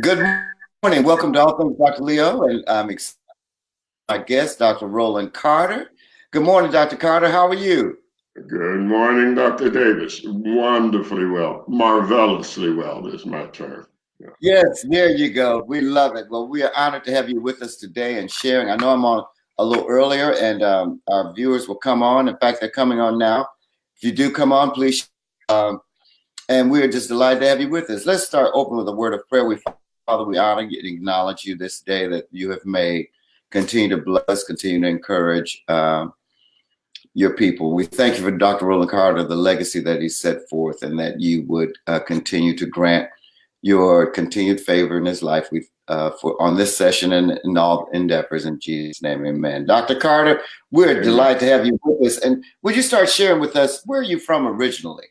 Good morning. Welcome to All Things Dr. Leo, and I'm excited my guest, Dr. Roland Carter. Good morning, Dr. Carter. How are you? Good morning, Dr. Davis. Wonderfully well, marvelously well is my term. Yeah. Yes, there you go. We love it. Well, we are honored to have you with us today and sharing. I know I'm on a little earlier, and our viewers will come on. In fact, they're coming on now. If you do come on, please. And we're just delighted to have you with us. Let's start open with a word of prayer. Father, we honor you and acknowledge you this day that you have made. Continue to bless, continue to encourage your people. We thank you for Dr. Roland Carter, the legacy that he set forth, and that you would continue to grant your continued favor in his life. We for on this session and in all endeavors in Jesus' name, amen. Dr. Carter, we're delighted to have you with us. And would you start sharing with us, where are you from originally?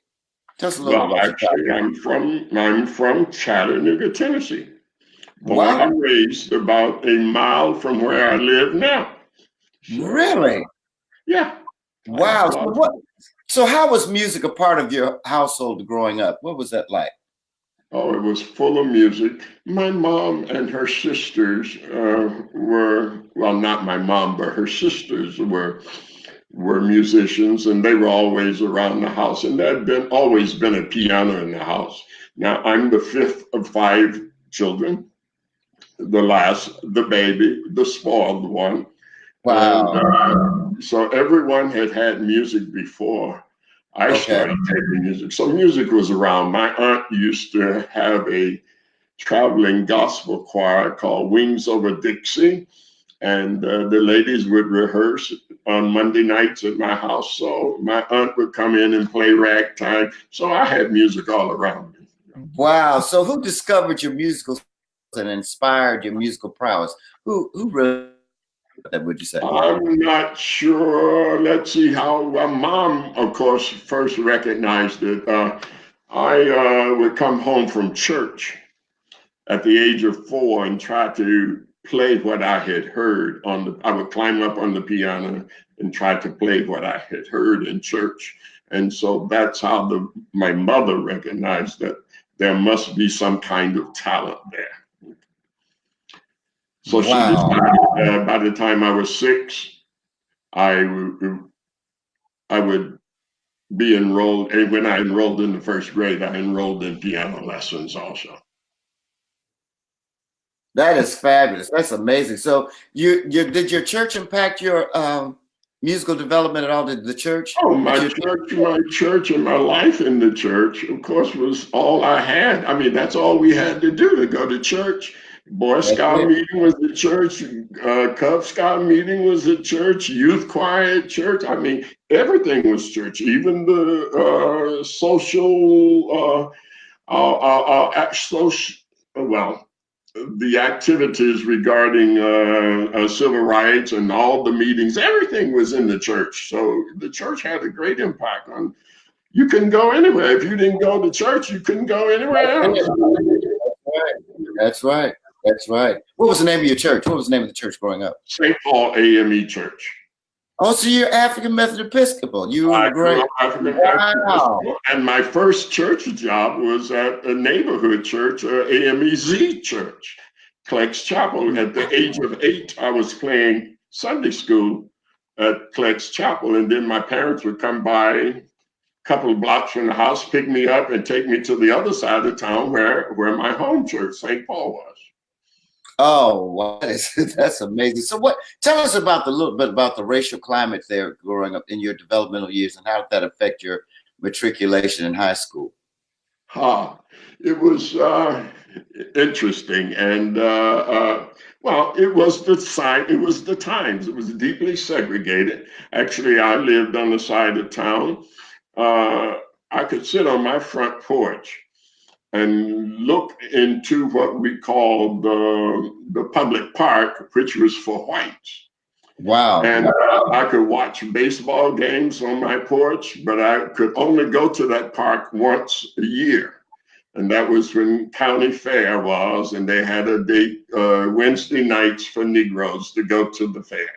Tell us a little Well, about actually, I'm from Chattanooga, Tennessee. Born Wow. and raised about a mile from where I live now. Really? Yeah. Wow. So how was music a part of your household growing up? What was that like? Oh, it was full of music. My mom and her sisters well, not my mom, but her sisters were musicians, and they were always around the house, and there had been always been a piano in the house. Now I'm the fifth of five children, the last, the baby, the spoiled one. And Wow. so everyone had music before I Okay. started taking music. So music was around. My aunt used to have a traveling gospel choir called Wings Over Dixie, and the ladies would rehearse on Monday nights at my house. So my aunt would come in and play ragtime. So I had music all around me. Wow. So who discovered your musical and inspired your musical prowess? Who really that would you say? I'm not sure. Let's see how. Well, mom, of course, first recognized it. I would come home from church at the age of 4 and try to play what I had heard on the. I would climb up on the piano and try to play what I had heard in church, and so that's how my mother recognized that there must be some kind of talent there. So she Wow. decided by the time I was 6, I I would be enrolled. And when I enrolled in the first grade, I enrolled in piano lessons also. That is fabulous. That's amazing. So you did your church impact your musical development at all? Did the church Oh, that my you church, and my life in the church, of course, was all I had. I mean, that's all we had to do to go to church. Boy that's Scout it? meeting was at church. Cub Scout meeting was at church. Youth choir at church. I mean, everything was church. Even the social, social, well, the activities regarding civil rights and all the meetings, everything was in the church. So the church had a great impact on. You couldn't go anywhere if you didn't go to church. You couldn't go anywhere That's else. it. That's right. That's right. That's right. What was the name of your church? What was the name of the church growing up? St. Paul AME Church. Oh, so you're African Methodist Episcopal. You were I grew great. up African Wow. Episcopal, and my first church job was at a neighborhood church, AMEZ Church, Cleck's Chapel. At the age of 8, I was playing Sunday school at Cleck's Chapel, and then my parents would come by a couple of blocks from the house, pick me up, and take me to the other side of town where my home church, St. Paul, was. Oh, wow. That's amazing. So what tell us about a little bit about the racial climate there growing up in your developmental years, and how did that affect your matriculation in high school? It was interesting, and well, it was the sign. It was the times. It was deeply segregated. Actually, I lived on the side of town. Uh, I could sit on my front porch and look into what we called the public park, which was for whites. Wow. And I could watch baseball games on my porch, but I could only go to that park once a year. And that was when county fair was, and they had a date Wednesday nights for Negroes to go to the fair.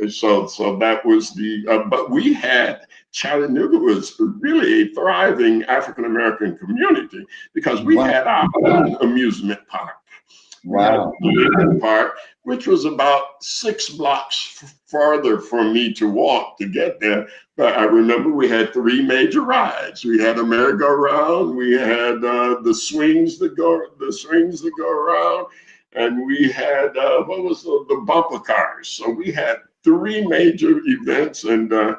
So that was but we had Chattanooga was really a thriving African-American community because we had our own amusement park. We had Wow. Lincoln Park, which was about 6 blocks farther for me to walk to get there. But I remember we had 3 major rides. We had a merry-go-round, we had the swings that go around, and we had what was the bumper cars. So we had 3 major events, and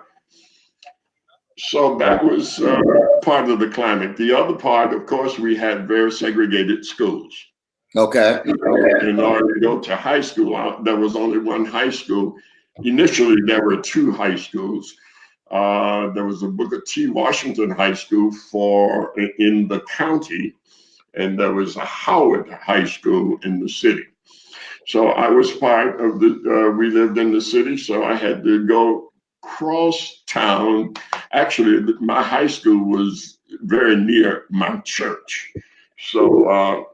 so that was part of the climate. The other part, of course, we had very segregated schools. Okay. In order to go to high school, there was only one high school. Initially, there were 2 high schools. There was a Booker T. Washington High School in the county, and there was a Howard High School in the city. So I was part of we lived in the city, so I had to go cross town. Actually, my high school was very near my church. So,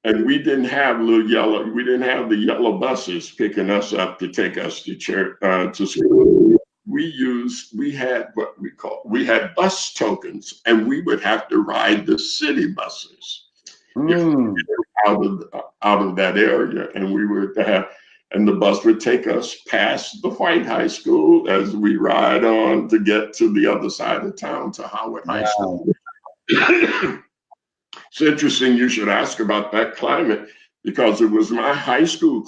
and we didn't have the yellow buses picking us up to take us to church, to school. We had bus tokens, and we would have to ride the city buses if we were out of that area, and we would have, and the bus would take us past the White High School as we ride on to get to the other side of town to Howard High School. It's interesting you should ask about that climate, because it was my high school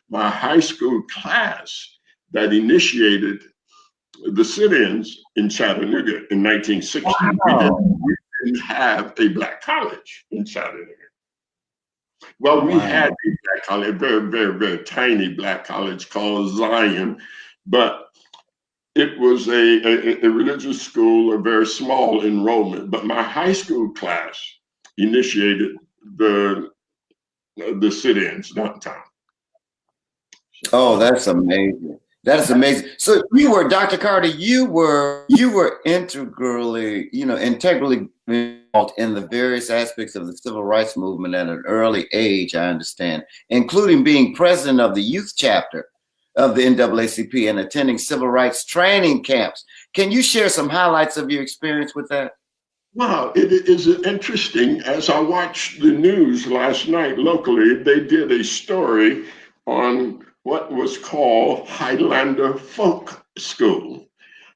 my high school class that initiated the sit-ins in Chattanooga in 1960. Wow. We didn't have a black college in Chattanooga. Well, we had a black college, a very, very, very tiny black college called Zion, but it was a religious school, a very small enrollment. But my high school class initiated the sit-ins downtown. Oh, that's amazing. That is amazing. So Dr. Carter, you were integrally involved in the various aspects of the civil rights movement at an early age, I understand, including being president of the youth chapter of the NAACP and attending civil rights training camps. Can you share some highlights of your experience with that? Wow, it is interesting. As I watched the news last night locally, they did a story on what was called Highlander Folk School.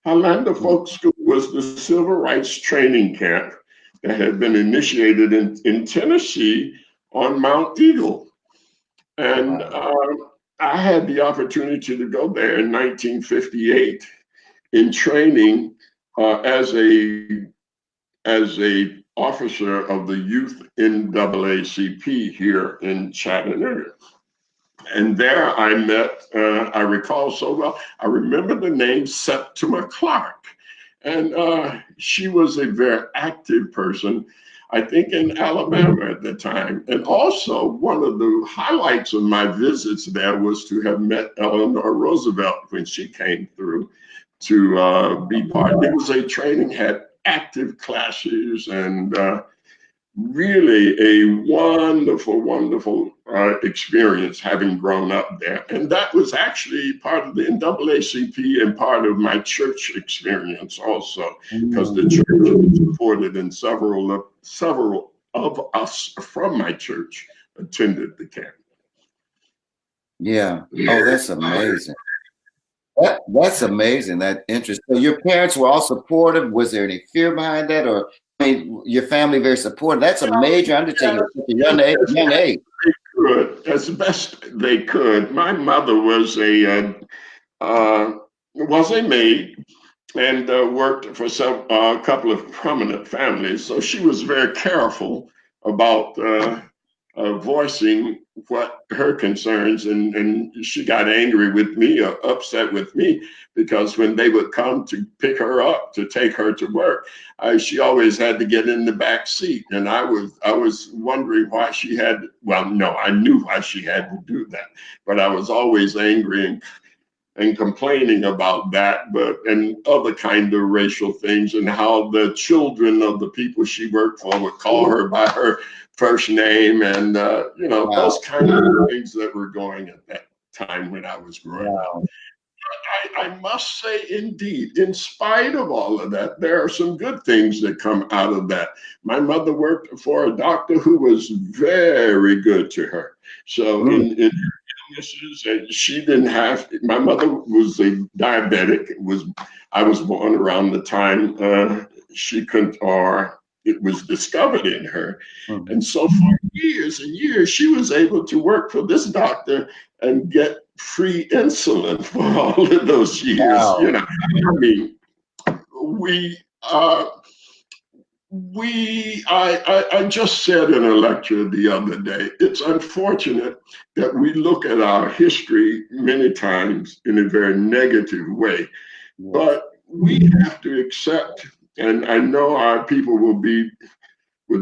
Highlander Folk School was the civil rights training camp that had been initiated in Tennessee on Mount Eagle. And I had the opportunity to go there in 1958 in training as a officer of the youth NAACP here in Chattanooga. And there I met, I recall so well, I remember the name Septima Clark. And she was a very active person, I think in Alabama at the time. And also one of the highlights of my visits there was to have met Eleanor Roosevelt when she came through to be part. It was a training, had active classes, and really a wonderful, wonderful experience having grown up there. And that was actually part of the NAACP and part of my church experience also, because the church was supported, and several of us from my church attended the camp. Yeah. Oh, that's amazing. That's amazing. That interesting. So your parents were all supportive. Was there any fear behind that, or your family very supportive? That's a major undertaking at a young age. They could, as best they could. My mother was a maid and worked for a couple of prominent families, so she was very careful about voicing what her concerns, and she got angry with me or upset with me because when they would come to pick her up to take her to work, she always had to get in the back seat, and I was wondering why she had. Well, no, I knew why she had to do that, but I was always angry and complaining about that, and other kind of racial things, and how the children of the people she worked for would call her by her first name, and those kind of things that were going at that time when I was growing up. I must say, indeed, in spite of all of that, there are some good things that come out of that. My mother worked for a doctor who was very good to her. So in illnesses, and she didn't have. My mother was a diabetic. I was born around the time she couldn't, or it was discovered in her. And so for years and years, she was able to work for this doctor and get free insulin for all of those years. Wow. You know, I mean, I just said in a lecture the other day, it's unfortunate that we look at our history many times in a very negative way, but we have to accept, and I know our people will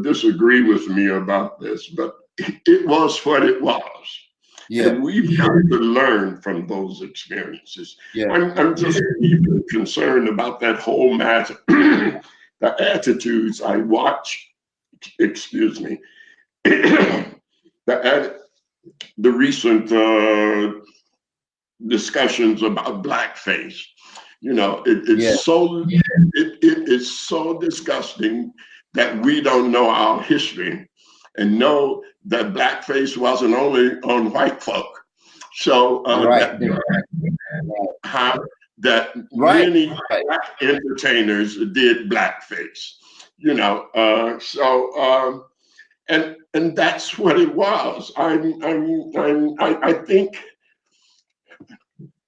disagree with me about this, but it was what it was. Yeah. And we've got to learn from those experiences. Yeah. I'm just even concerned about that whole matter. The attitudes I watch, excuse me, the recent discussions about blackface. You know, it is so disgusting that we don't know our history and know that blackface wasn't only on white folk. So many black entertainers did blackface, you know. And that's what it was. I think.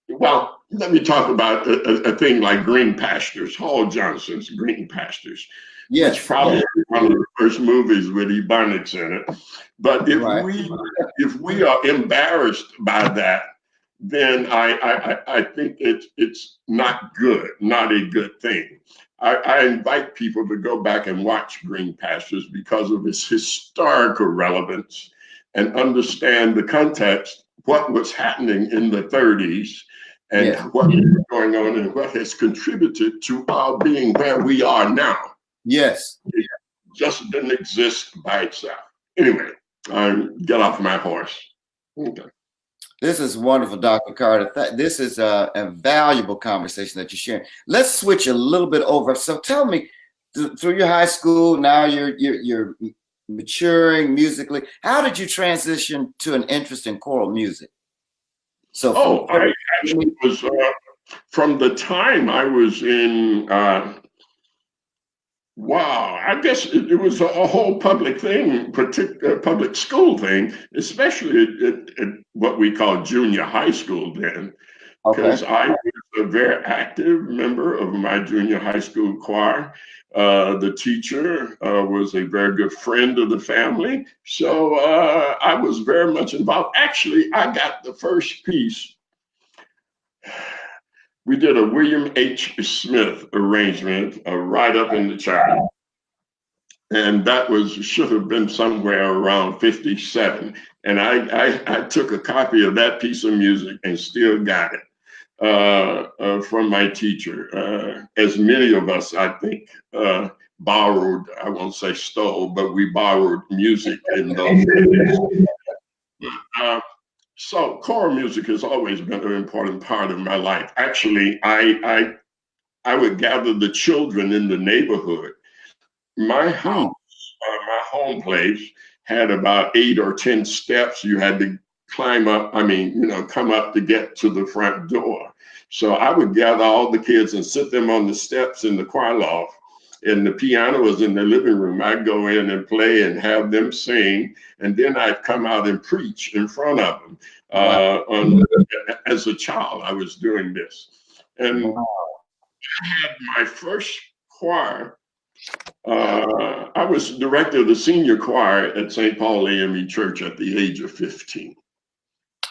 Well, let me talk about a thing like Green Pastures, Hall Johnson's Green Pastures. Yes, which probably one of the first movies with Ebonics in it. But if we are embarrassed by that, then I think it's not good, not a good thing. I invite people to go back and watch Green Pastures because of its historical relevance and understand the context, what was happening in the 30s and what was going on and what has contributed to our being where we are now. Yes. It just didn't exist by itself. Anyway, get off my horse. Okay. This is wonderful, Dr. Carter. This is a valuable conversation that you're sharing. Let's switch a little bit over. So tell me, through your high school, now you're maturing musically. How did you transition to an interest in choral music? So, I actually was from the time I was in. Wow, I guess it was a whole public thing, public school thing, especially at what we call junior high school then, because I was a very active member of my junior high school choir. The teacher was a very good friend of the family, so I was very much involved. Actually, I got the first piece. We did a William H. Smith arrangement right up in the chart. And that should have been somewhere around 57. And I took a copy of that piece of music and still got it from my teacher. As many of us, I think, borrowed, I won't say stole, but we borrowed music in those days. So choral music has always been an important part of my life. Actually, I would gather the children in the neighborhood. My house, my home place, had about 8 or 10 steps you had to climb up. Come up to get to the front door. So I would gather all the kids and sit them on the steps in the choir loft. And the piano was in the living room. I'd go in and play and have them sing. And then I'd come out and preach in front of them. As a child, I was doing this. And I had my first choir. I was director of the senior choir at St. Paul AME Church at the age of 15.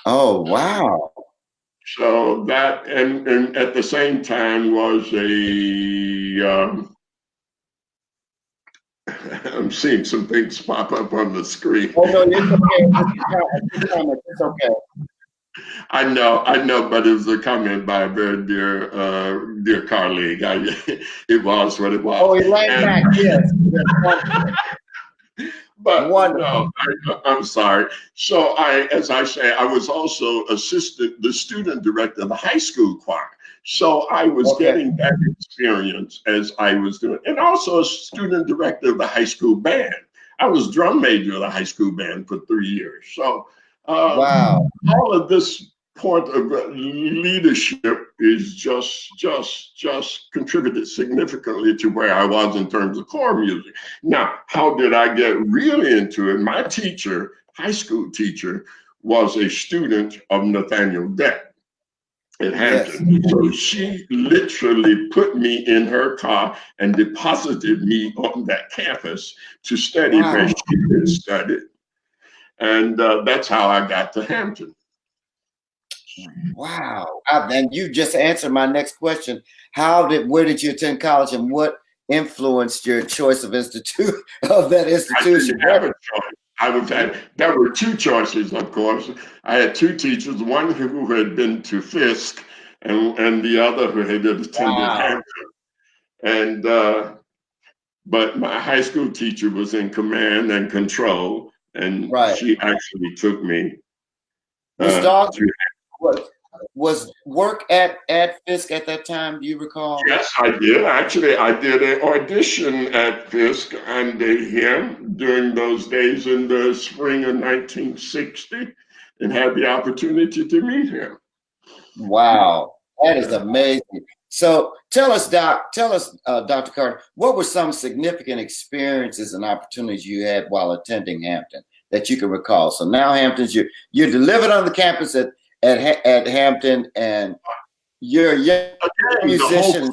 Oh, wow. So that, and at the same time was I'm seeing some things pop up on the screen. Oh, no, it's okay. I know, but it was a comment by a very dear colleague. It was what it was. Oh, he right back, yes. But Wonderful. no, I'm sorry. So as I say, I was also the student director of the high school choir. So I was Okay. getting that experience as I was doing, and also a student director of the high school band. I was drum major of the high school band for 3 years. So Wow. all of this point of leadership is just contributed significantly to where I was in terms of core music. Now, how did I get really into it? My teacher, high school teacher, was a student of Nathaniel Dett at Yes. Hampton. So she literally put me in her car and deposited me on that campus to study where Wow. she had studied. And that's how I got to Hampton. Wow. And you just answered my next question. Where did you attend college and what influenced your choice of institute of that I didn't institution? have a choice. There were two choices, of course. I had two teachers, one who had been to Fisk and the other who had attended Wow. Hampton. And but my high school teacher was in command and control, and Right. she actually took me Was dog to. was work at Fisk at that time? Do you recall? Yes, I did. Actually, I did an audition at Fisk under him during those days in the spring of 1960 and had the opportunity to meet him. Wow, that is amazing. So tell us, Dr. Carter, what were some significant experiences and opportunities you had while attending Hampton that you can recall? So now Hampton's you're delivered on the campus at Hampton, and you're a young musician.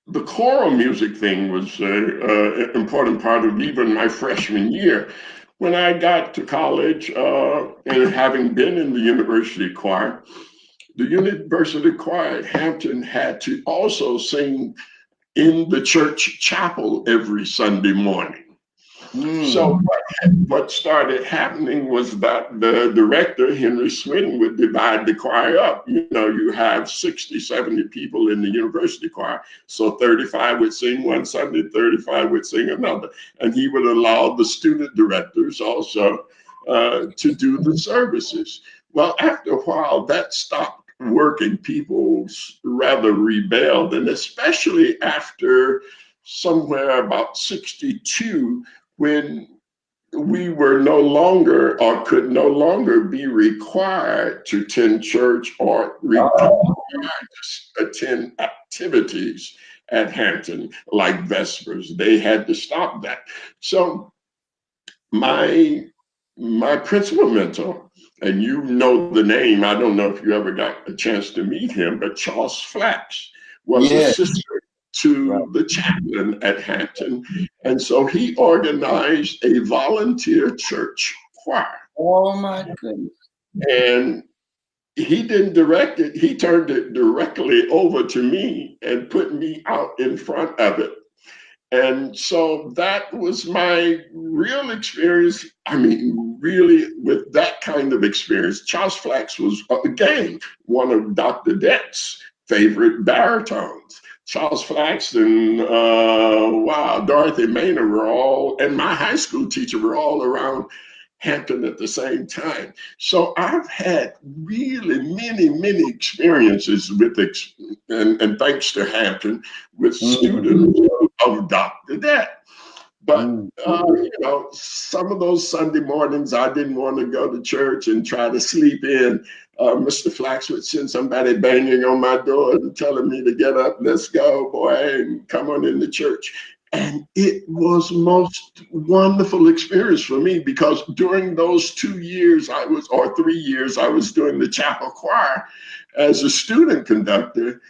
The choral music thing was an important part of even my freshman year. When I got to college and having been in the university choir, the university choir at Hampton had to also sing in the church chapel every Sunday morning. So what started happening was that the director, Henry Swinton, would divide the choir up. You know, you have 60, 70 people in the university choir. So 35 would sing one Sunday, 35 would sing another. And he would allow the student directors also to do the services. Well, after a while, that stopped working. People rather rebelled, and especially after somewhere about 62, when we were no longer or could no longer be required to attend church or required to attend activities at Hampton like Vespers. They had to stop that. So my principal mentor, and you know the name, I don't know if you ever got a chance to meet him, but Charles Flax was assistant to the chaplain at Hampton. And so he organized a volunteer church choir. Oh my goodness. And he didn't direct it, he turned it directly over to me and put me out in front of it. And so that was my real experience. I mean, really, with that kind of experience. Charles Flax was, again, one of Dr. Dett's favorite baritones. Charles Flax and Dorothy Maynard were all, and my high school teacher were all around Hampton at the same time. So I've had really many experiences with, and thanks to Hampton, with students of Dr. Dett. But, you know, some of those Sunday mornings, I didn't want to go to church and try to sleep in. Mr. Flax would send somebody banging on my door and telling me to get up, let's go, boy, and come on into church. And it was most wonderful experience for me because during those 2 years or 3 years, I was doing the chapel choir as a student conductor.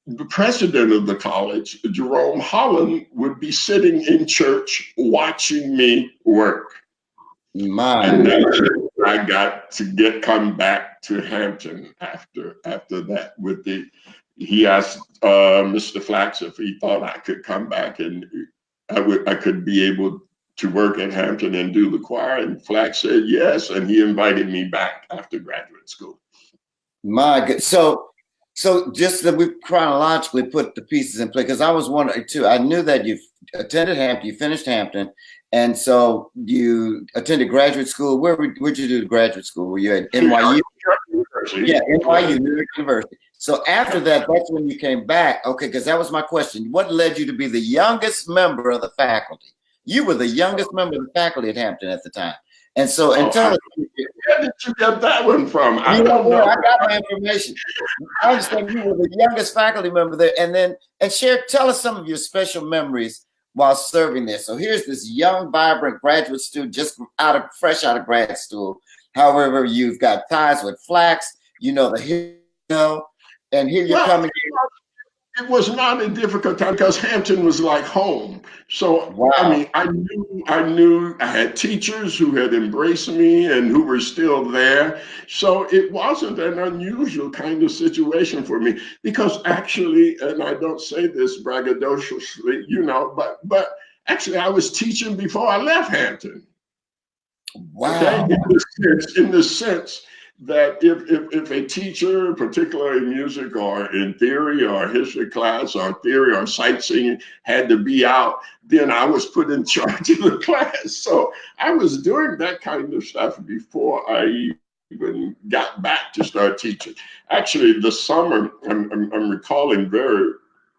The president of the college, Jerome Holland, would be sitting in church watching me work. And then I got to come back to Hampton after that with he asked Mr. Flax if he thought I could come back and I could be able to work at Hampton and do the choir. And Flax said yes, and he invited me back after graduate school. My good. So So just that we chronologically put the pieces in play, because I was wondering too. I knew that you attended Hampton, you finished Hampton, and so you attended graduate school. Where'd you do graduate school? Were you at NYU? Yeah, NYU, New York University. So after that, that's when you came back. Okay, because that was my question. What led you to be the youngest member of the faculty? You were the youngest member of the faculty at Hampton at the time. And so, and tell us, where did you get that one from? I you don't know, know. I got my information. I understand you were the youngest faculty member there, and tell us some of your special memories while serving there. So here's this young, vibrant graduate student, just fresh out of grad school. However, you've got ties with Flax, you know and here you're coming in. It was not a difficult time because Hampton was like home. So Wow. I mean, I knew I had teachers who had embraced me and who were still there. So it wasn't an unusual kind of situation for me because actually, and I don't say this braggadociously, but actually I was teaching before I left Hampton. Wow. Okay? In the sense that if a teacher, particularly in music or in theory or history class or theory or sightseeing, had to be out, then I was put in charge of the class. So I was doing that kind of stuff before I even got back to start teaching. Actually, the summer, I'm recalling very,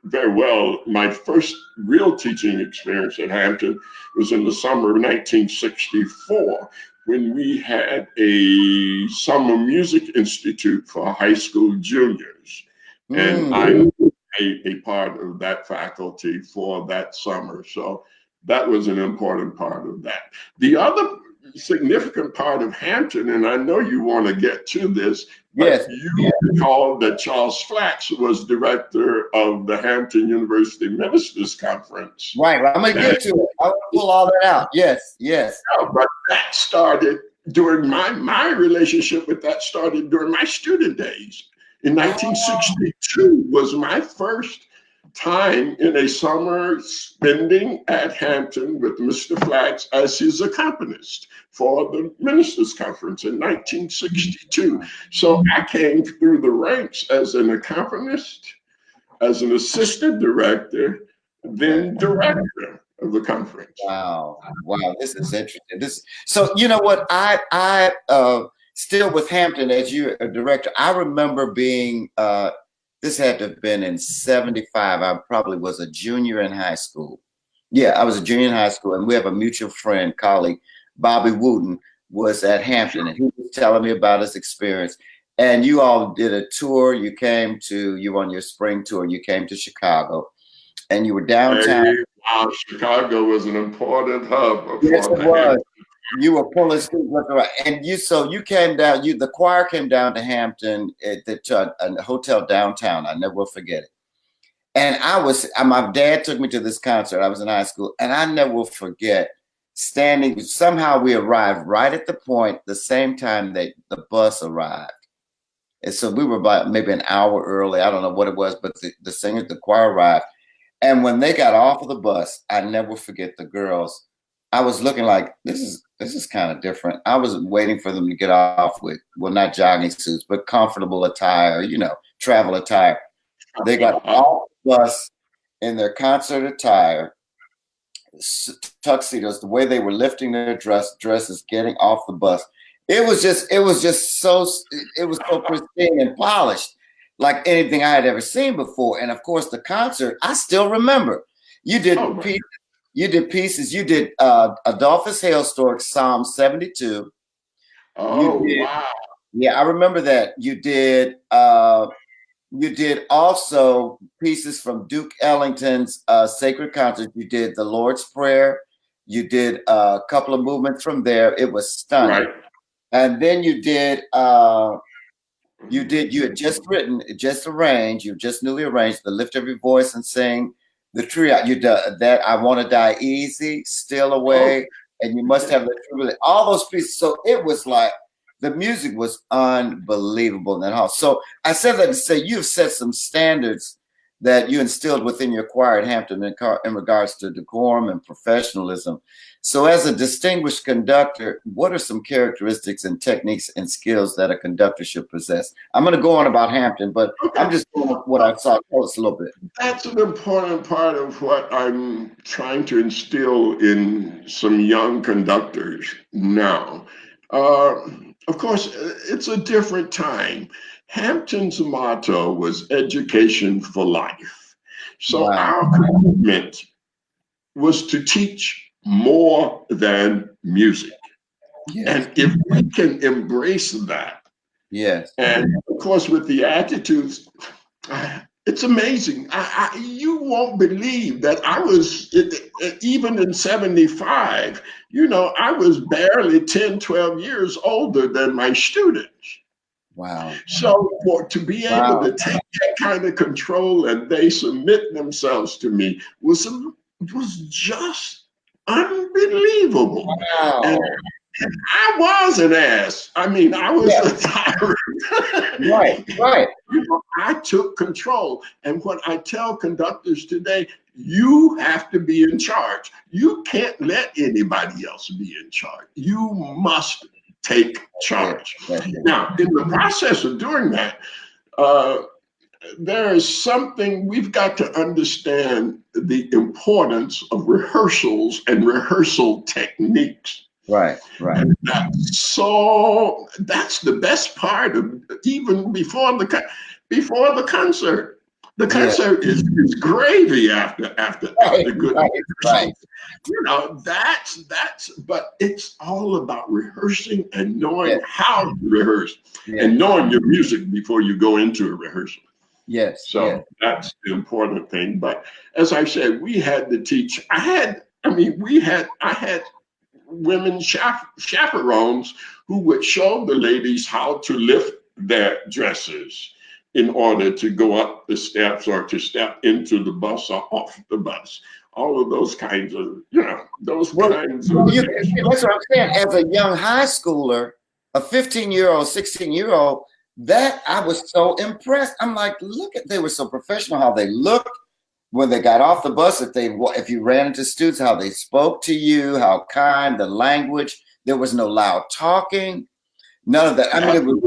very well, my first real teaching experience at Hampton was in the summer of 1964. When we had a summer music institute for high school juniors. And I was a part of that faculty for that summer. So that was an important part of that. The other significant part of Hampton, and I know you want to get to this, but you recall that Charles Flax was director of the Hampton University Ministers Conference. Right. I'm going to get to it. I'll pull all that out. Yes. Yeah, but that started during my relationship with that started during my student days. In 1962 was my first time in a summer spending at Hampton with Mr. Flax as his accompanist for the Ministers Conference in 1962. So I came through the ranks as an accompanist, as an assistant director, then director of the conference. Wow, this is interesting. So you know what, I still with Hampton as you a director, I remember being this had to have been in 75. I probably was a junior in high school. Yeah, I was a junior in high school, and we have a mutual friend, colleague, Bobby Wooten, was at Hampton, and he was telling me about his experience. And you all did a tour. You were on your spring tour. You came to Chicago, and you were downtown. Hey, wow, Chicago was an important hub. Yes, it was. You were pulling students left and right, and you came down. The choir came down to Hampton at a hotel downtown. I never will forget it. And my dad took me to this concert. I was in high school, and I never will forget standing. Somehow we arrived right at the point, the same time that the bus arrived. And so we were about maybe an hour early. I don't know what it was, but the singers, the choir arrived. And when they got off of the bus, I never forget the girls. I was looking like, this is kind of different. I was waiting for them to get off with, well, not jogging suits, but comfortable attire, travel attire. They got off the bus in their concert attire, tuxedos, the way they were lifting their dresses, getting off the bus. It was so pristine and polished, like anything I had ever seen before. And of course, the concert, I still remember. You did pieces. You did Adolphus Hailstork's Psalm 72. Wow. Yeah, I remember that. You did also pieces from Duke Ellington's Sacred Concert. You did the Lord's Prayer. You did a couple of movements from there. It was stunning. Right. And then you had just arranged, you just newly arranged the Lift Every Voice and Sing, the trio. You did that I Want to Die Easy, Still Away, and You Must Have the all those pieces. So it was like, the music was unbelievable in that hall. So I said that to say you've set some standards that you instilled within your choir at Hampton in regards to decorum and professionalism. So as a distinguished conductor, what are some characteristics and techniques and skills that a conductor should possess? I'm going to go on about Hampton, but I'm just going with what I saw. Tell us a little bit. That's an important part of what I'm trying to instill in some young conductors now. Of course, it's a different time. Hampton's motto was education for life. So Wow. our commitment was to teach more than music. Yes. And if we can embrace that, yes, and of course, with the attitudes, it's amazing. You won't believe that I was, even in 75, I was barely 10, 12 years older than my students. Wow. So to be able to take that kind of control and they submit themselves to me was just unbelievable. Wow. And I was an ass. I mean, I was a tyrant. Right. I took control. And what I tell conductors today, you have to be in charge. You can't let anybody else be in charge. You must take charge. Now, in the process of doing that, there is something we've got to understand the importance of rehearsals and rehearsal techniques. Right. And so that's the best part of even before the concert. The concert is gravy after good. Right. That's but it's all about rehearsing and knowing how to rehearse and knowing your music before you go into a rehearsal. Yes. So that's the important thing. But as I said, we had to teach. I had women chaperones who would show the ladies how to lift their dresses in order to go up the steps or to step into the bus or off the bus. All of those kinds of, kinds of. That's what I'm saying. As a young high schooler, a 15-year-old, 16-year-old, that I was so impressed. I'm like, they were so professional, how they looked when they got off the bus. If you ran into students, how they spoke to you, how kind, the language. There was no loud talking, none of that. I mean, it was.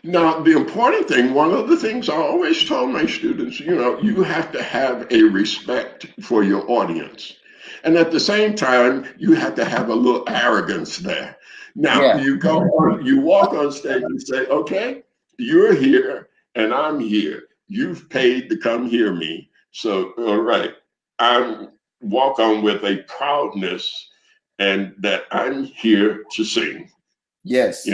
Now, the important thing, one of the things I always told my students, you have to have a respect for your audience. And at the same time, you have to have a little arrogance there. Now, you walk on stage and say, okay, you're here and I'm here. You've paid to come hear me. So, all right, I walk on with a proudness and that I'm here to sing. Yes.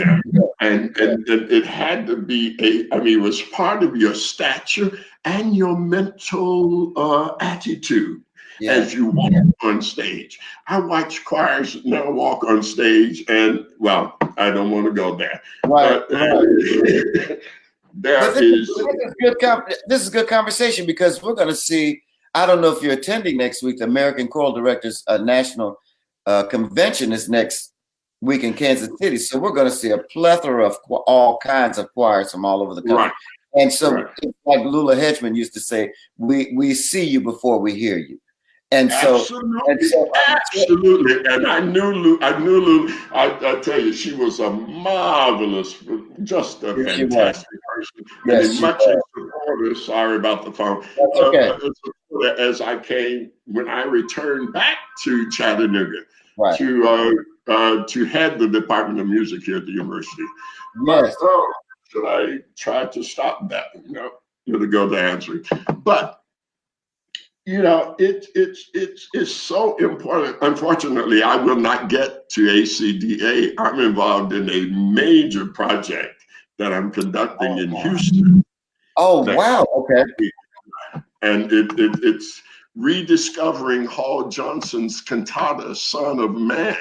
And it had to be it was part of your stature and your mental attitude as you walk on stage. I watch choirs now walk on stage and, well, I don't want to go there. Right. This is good conversation because we're going to see, I don't know if you're attending next week, the American Choral Directors National Convention is next week in Kansas City. So we're going to see a plethora of all kinds of choirs from all over the country. Right. And so like Lula Hedgeman used to say, we see you before we hear you. And so, absolutely. And I knew Lou. I tell you, she was a marvelous, just a fantastic person. Yes, and much as supporter, sorry about the phone. As I came, when I returned back to Chattanooga to head the Department of Music here at the university. Yes. Should I try to stop that? To go to answer. But it's so important. Unfortunately, I will not get to ACDA. I'm involved in a major project that I'm conducting in Houston. Oh, wow. Okay. And it's rediscovering Hall Johnson's cantata, Son of Man.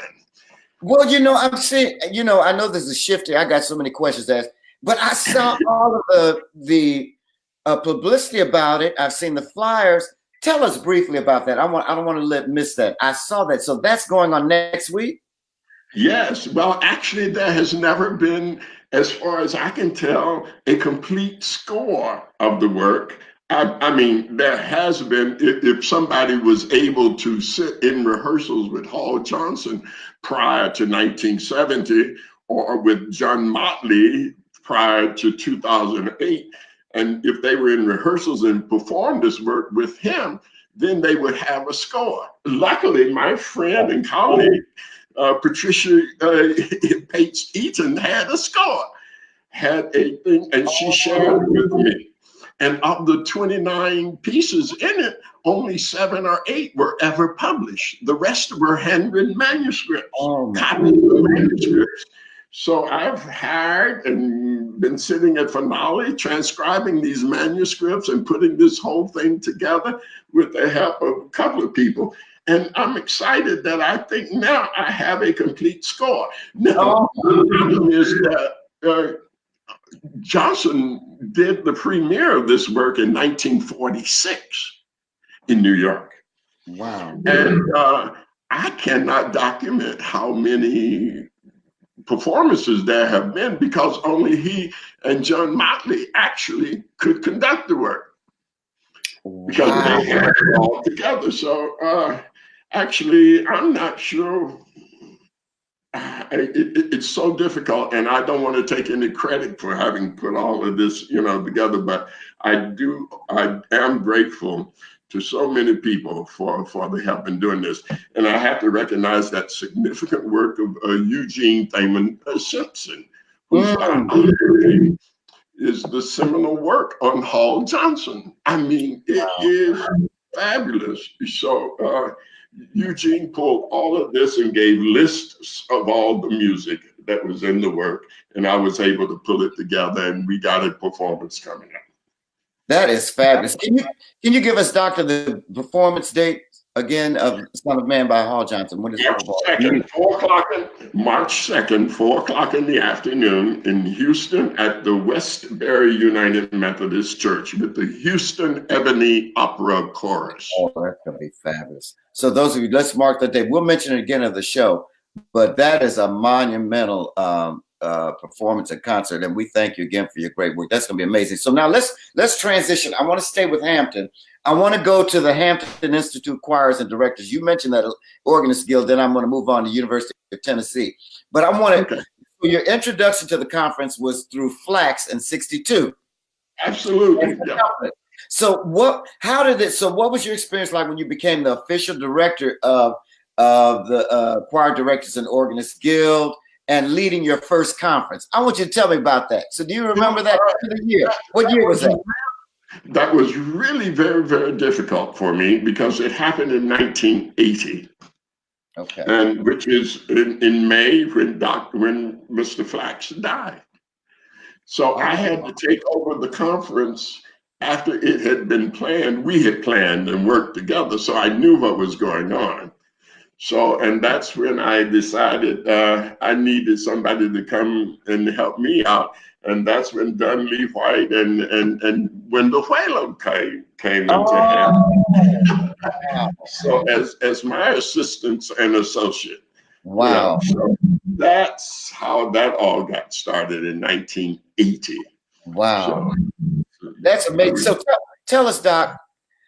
Well, I'm saying, I know there's a shift here. I got so many questions to ask, but I saw all of the publicity about it. I've seen the flyers. Tell us briefly about that. I don't want to miss that. I saw that. So that's going on next week? Yes. Well, actually, there has never been, as far as I can tell, a complete score of the work. I mean, there has been, if somebody was able to sit in rehearsals with Hall Johnson prior to 1970, or with John Motley prior to 2008, and if they were in rehearsals and performed this work with him, then they would have a score. Luckily, my friend and colleague, Patricia Pates Eaton, had a score, had a thing, and she shared it with me. And of the 29 pieces in it, only 7 or 8 were ever published. The rest were handwritten manuscripts, copies of manuscripts. So I've hired and been sitting at Finale transcribing these manuscripts and putting this whole thing together with the help of a couple of people. And I'm excited that I think now I have a complete score. Now, the problem is that Johnson did the premiere of this work in 1946 in New York. Wow. And I cannot document how many performances there have been, because only he and John Motley actually could conduct the work, because they had it all together. So actually, I'm not sure. It's so difficult, and I don't want to take any credit for having put all of this, together. But I am grateful to so many people for the help in doing this, and I have to recognize that significant work of Eugene Thaman Simpson, whose is the seminal work on Hall Johnson. I mean, it is fabulous. So. Eugene pulled all of this and gave lists of all the music that was in the work, and I was able to pull it together, and we got a performance coming up. That is fabulous. Can you give us, Doctor, the performance date again of Son of Man by Hall Johnson? When is March 2nd, 4 o'clock, March 2nd, 4 o'clock in the afternoon in Houston at the Westbury United Methodist Church with the Houston Ebony Opera Chorus. Oh, that's going to be fabulous. So those of you, let's mark that date. We'll mention it again of the show, but that is a monumental performance and concert, and we thank you again for your great work. That's going to be amazing. So now let's transition. I want to stay with Hampton. I want to go to the Hampton Institute Choirs and Directors. You mentioned that Organist Guild, then I'm going to move on to University of Tennessee. But I want to, your introduction to the conference was through Flax in '62. Absolutely. Yeah. So what was your experience like when you became the official director of the Choir Directors and Organists Guild and leading your first conference? I want you to tell me about that. So do you remember that year? What year was that? That was really very, very difficult for me because it happened in 1980. Okay. And which is in May when Mr. Flax died. So I had to take over the conference after it had been planned. We had planned and worked together, so I knew what was going on. So, and that's when I decided I needed somebody to come and help me out. And that's when Dunley White and Wendell Whalen came into hand. So as my assistants and associate. Wow. So that's how that all got started in 1980. Wow. So, that's amazing. So tell us, Doc,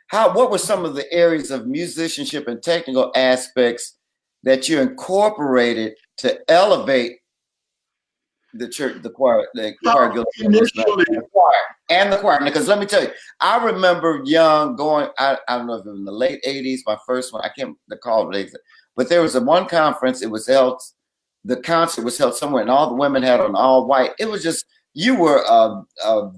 what were some of the areas of musicianship and technical aspects that you incorporated to elevate the church, the choir guild, and the choir? Because let me tell you, I remember young going, I don't know if it was in the late 80s, my first one, I can't recall the dates, but there was one conference, the concert was held somewhere, and all the women had on all white. It was just, you were a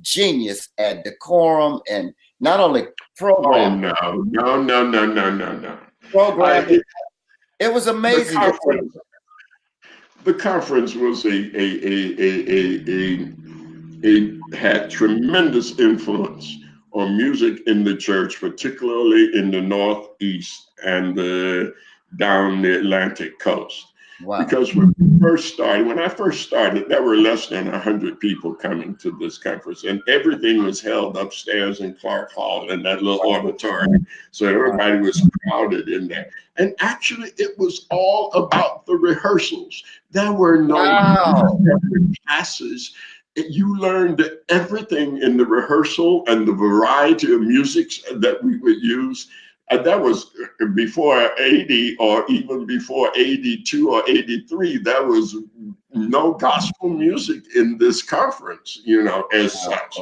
genius at decorum and not only program. Oh, no. Program. It was amazing. The conference was had tremendous influence on music in the church, particularly in the Northeast and down the Atlantic coast. Wow. Because when I first started, there were less than 100 people coming to this conference, and everything was held upstairs in Clark Hall in that little auditorium. So everybody was crowded in there. And actually, it was all about the rehearsals. There were no classes. you learned everything in the rehearsal and the variety of musics that we would use. And that was before 80 or even before 82 or 83. There was no gospel music in this conference, as such.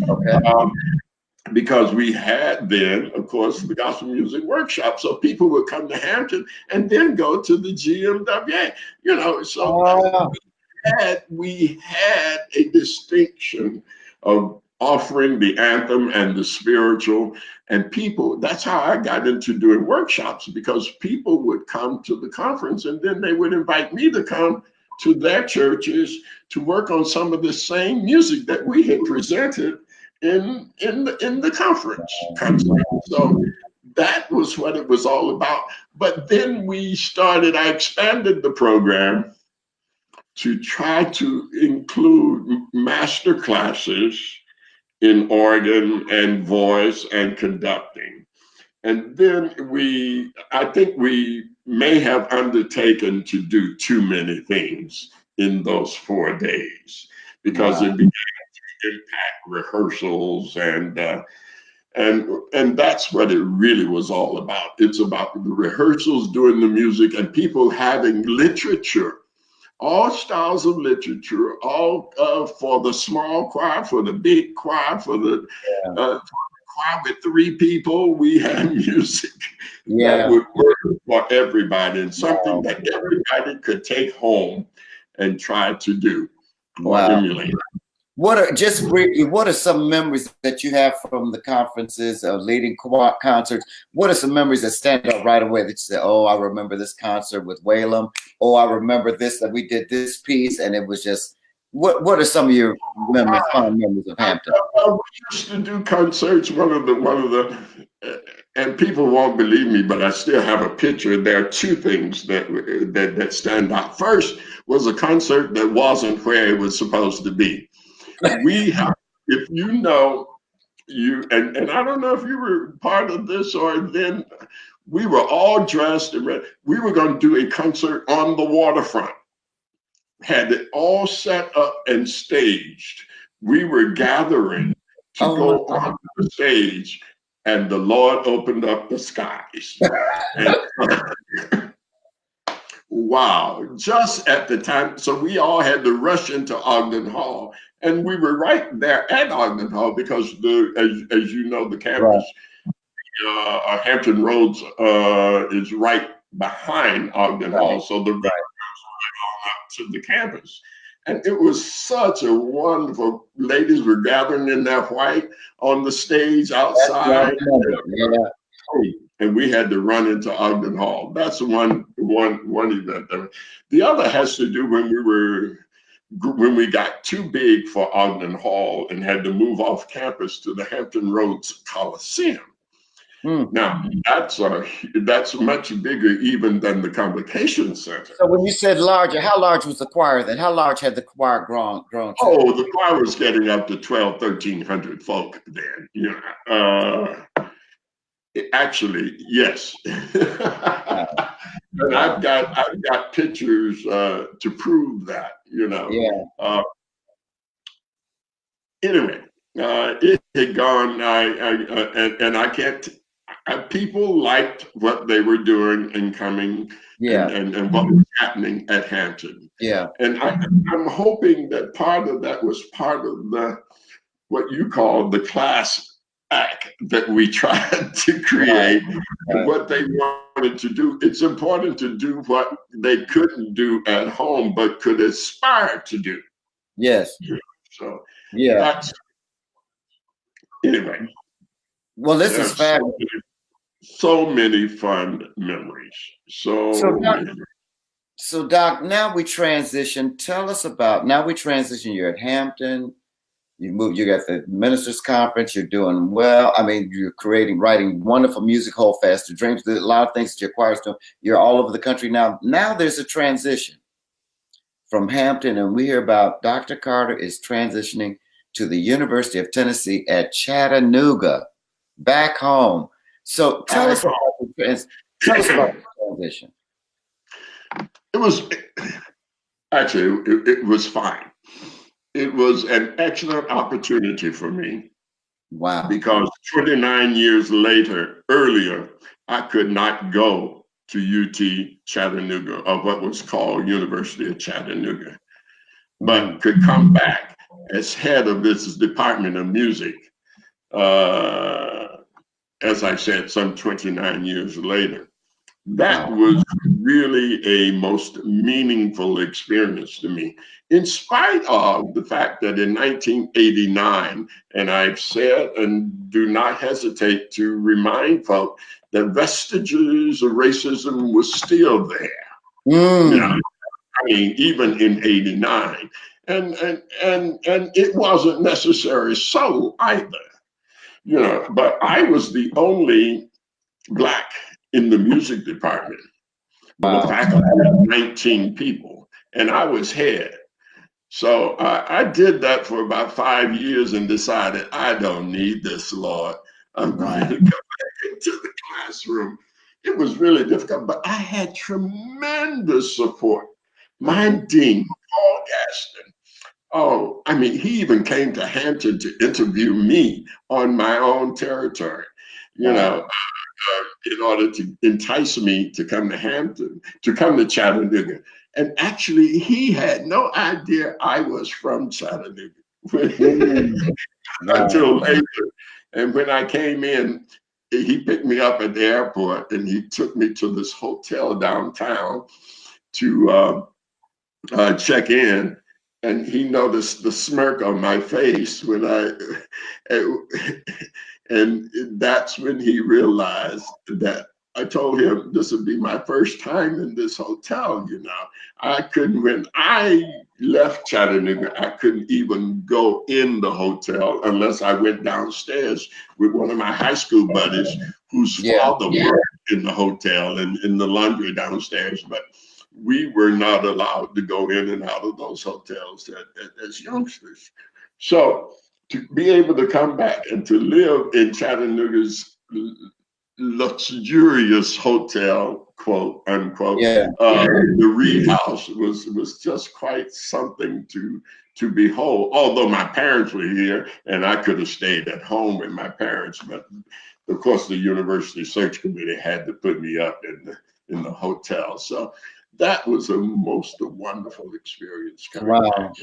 Okay. Because we had then, of course, the gospel music workshop. So people would come to Hampton and then go to the GMWA, so we had a distinction of offering the anthem and the spiritual, and people, that's how I got into doing workshops, because people would come to the conference and then they would invite me to come to their churches to work on some of the same music that we had presented in the conference. So that was what it was all about. But then I expanded the program to try to include master classes in organ and voice and conducting. And then I think we may have undertaken to do too many things in those 4 days, because it began to impact rehearsals and that's what it really was all about. It's about the rehearsals, doing the music, and people having literature, all styles of literature, all for the small choir, for the big choir, for the choir with 3 people. We had music that would work for everybody, and something that everybody could take home and try to do or emulate. Just briefly, what are some memories that you have from the conferences, leading concerts? What are some memories that stand out right away that you say, oh, I remember this concert with Whalum. Oh, I remember this, that we did this piece, and it was just, what are some of your memories, fond memories of Hampton? We used to do concerts, one of the, and people won't believe me, but I still have a picture. There are 2 things that stand out. First was a concert that wasn't where it was supposed to be. If and I don't know if you were part of this, or then we were all dressed and ready. We were going to do a concert on the waterfront, had it all set up and staged. We were gathering to go on the stage, and the Lord opened up the skies. Wow, just at the time. So we all had to rush into Ogden Hall, and we were right there at Ogden Hall because as you know, the campus, Hampton Roads is right behind Ogden Hall. So the road goes right on up to the campus. And it was such a wonderful, ladies were gathering in their white on the stage outside. And we had to run into Ogden Hall. That's one event. The other has to do when we got too big for Ogden Hall and had to move off campus to the Hampton Roads Coliseum. Now that's much bigger even than the Convocation Center. So when you said larger, how large was the choir then? How large had the choir grown to? Oh, the choir was getting up to 1,300 folk then. Actually, yes. And I've got pictures to prove that. Anyway, it had gone. I can't. People liked what they were doing and coming, and what was happening at Hampton. And I'm hoping that part of that was part of what you call the class act that we tried to create, and what they wanted to do. It's important to do what they couldn't do at home, but could aspire to do. Yes. So that's anyway. Well, this is fabulous. So many fun memories. So Doc, now we transition. Tell us about, now we transition. You're at Hampton. You got the ministers' conference. You're doing well. I mean, you're writing wonderful music, Hold Fast to Dreams. There's a lot of things that your choir's doing. You're all over the country now. Now there's a transition from Hampton, and we hear about Dr. Carter is transitioning to the University of Tennessee at Chattanooga, back home. So tell us about the transition. It was actually it was fine. it was an excellent opportunity for me Wow. because 29 years earlier, I could not go to UT Chattanooga, or what was called University of Chattanooga, but Mm. could come back as head of this Department of Music, as I said, some 29 years later. That Wow. was really a most meaningful experience to me, in spite of the fact that in 1989, and I've said and do not hesitate to remind folk that vestiges of racism was still there. You know, Mm. I mean, even in '89, and it wasn't necessarily so either. You know, but I was the only Black in the music department of a Wow. faculty of 19 people, and I was head. So I did that for about 5 years and decided I don't need this, Lord. I'm going Wow. to go back into the classroom. It was really difficult, but I had tremendous support. My dean, Paul Gaston, oh, I mean, he even came to Hampton to interview me on my own territory. You Wow. know, in order to entice me to come to Hampton, to come to Chattanooga. And actually, he had no idea I was from Chattanooga Mm. Wow. until later. And when I came in, he picked me up at the airport and he took me to this hotel downtown to check in. And he noticed the smirk on my face when and that's when he realized that I told him this would be my first time in this hotel. You know, I couldn't, when I left Chattanooga, I couldn't even go in the hotel unless I went downstairs with one of my high school buddies whose Yeah. father worked in the hotel and in the laundry downstairs. But we were not allowed to go in and out of those hotels as youngsters. So to be able to come back and to live in Chattanooga's luxurious hotel, quote unquote, Yeah. the Reed House was just quite something to behold. Although my parents were here, and I could have stayed at home with my parents, but of course the university search committee had to put me up in the hotel. So that was a most wonderful experience coming Wow. back.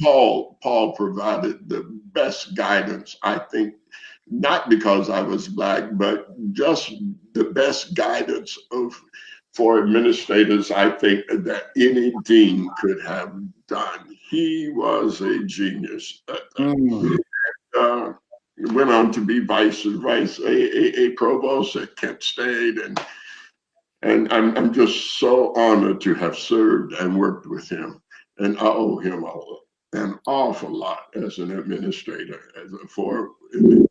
Paul provided the best guidance, I think, not because I was Black, but just the best guidance for administrators, I think, that any dean could have done. He was a genius at Mm. that. Went on to be a provost at Kent State, and I'm just so honored to have served and worked with him, and I owe him an awful lot as an administrator for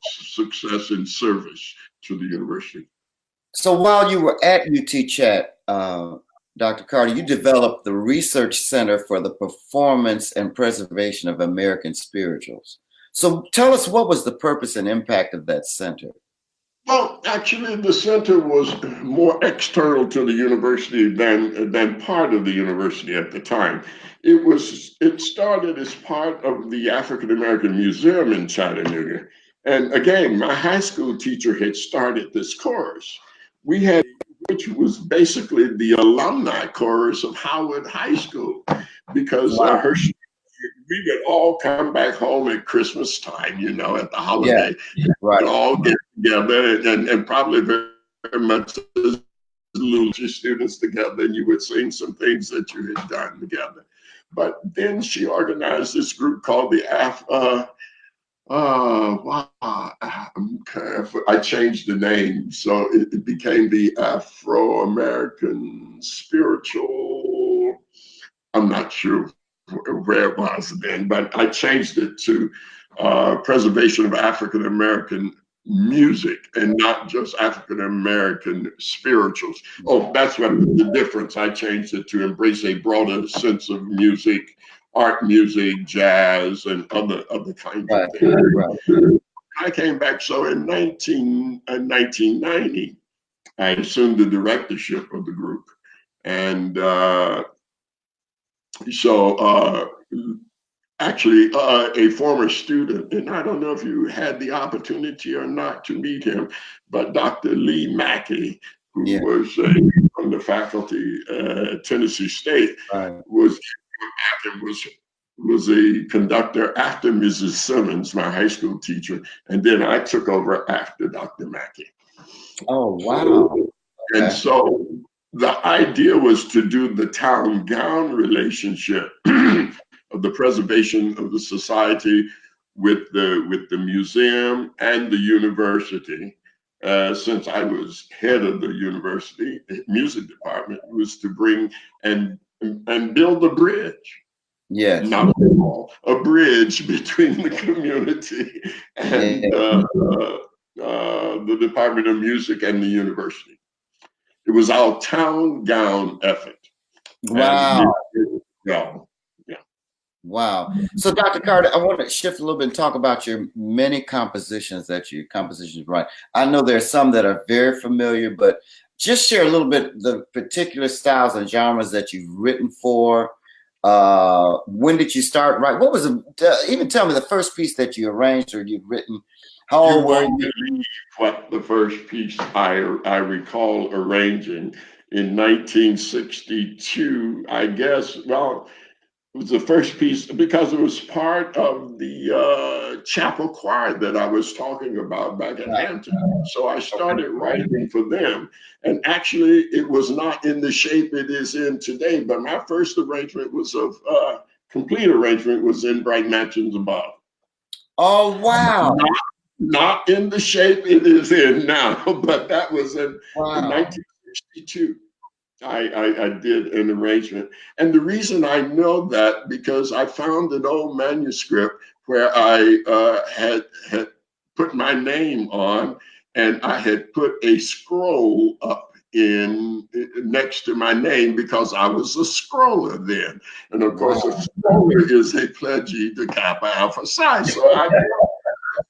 success and service to the university. So while you were at UT Chat, Dr. Carter, you developed the Research Center for the Performance and Preservation of American Spirituals. So tell us, what was the purpose and impact of that center? Well, actually, the center was more external to the university than part of the university at the time. It started as part of the African American Museum in Chattanooga. And again, my high school teacher had started this chorus. We had, which was basically the alumni chorus of Howard High School, because Wow. we would all come back home at Christmas time, you know, at the Yeah. holiday. Right. We'd all get together and probably very much as little students together, and you would sing some things that you had done together. But then she organized this group called the wow, I changed the name, so it became the Afro-American Spiritual. I'm not sure where it was then, but I changed it to Preservation of African American Music and not just African American spirituals. Oh, that's what the difference. I changed it to embrace a broader sense of music, art music, jazz, and other kinds Right. of things. Right. I came back, so in 1990, I assumed the directorship of the group. And so actually a former student, and I don't know if you had the opportunity or not to meet him, but Dr. Lee Mackey, who Yeah. was from the faculty at Tennessee State, Right. was a conductor after Mrs. Simmons, my high school teacher, and then I took over after Dr. Mackey. Oh, wow. And Okay. so the idea was to do the town gown relationship of the preservation of the society with the museum and the university. Since I was head of the university music department, was to bring and build a bridge. Yes. Not a wall, a bridge between the community and Yeah. the Department of Music and the university. It was our town gown effort. Wow. Yeah. Wow. So, Dr. Carter, I want to shift a little bit and talk about your many compositions write. I know there's some that are very familiar, but just share a little bit the particular styles and genres that you've written for. When did you start writing? What was even tell me the first piece that you arranged or you've written? How old were you? What the first piece I recall arranging in 1962, I guess. Well, it was the first piece because it was part of the chapel choir that I was talking about back at Hampton. So I started writing for them. And actually, it was not in the shape it is in today, but my first arrangement was complete arrangement was in Bright Mansions Above. Oh, wow. Not in the shape it is in now, but that was in 1962. I did an arrangement. And the reason I know that because I found an old manuscript where I had put my name on, and I had put a scroll up in next to my name because I was a scroller then. And of course, a scroller is a pledgee to Kappa Alpha Psi. So I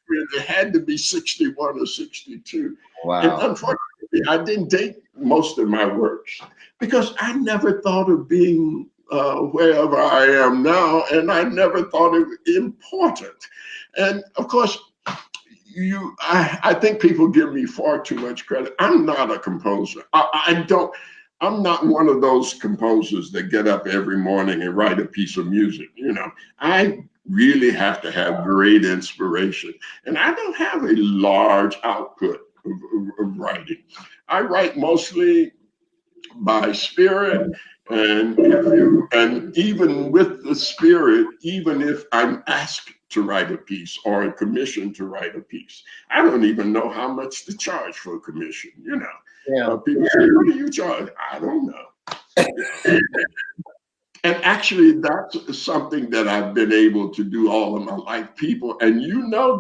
it had to be 61 or 62. Wow. And unfortunately, I didn't date most of my works because I never thought of being wherever I am now, and I never thought it important. And of course, I think people give me far too much credit. I'm not a composer. I'm not one of those composers that get up every morning and write a piece of music. I really have to have great inspiration. And I don't have a large output of writing. I write mostly by spirit. And even with the spirit, even if I'm asked to write a piece or commissioned to write a piece, I don't even know how much to charge for a commission. Yeah. People say, "What do you charge?" I don't know. And actually, that's something that I've been able to do all of my life. People, and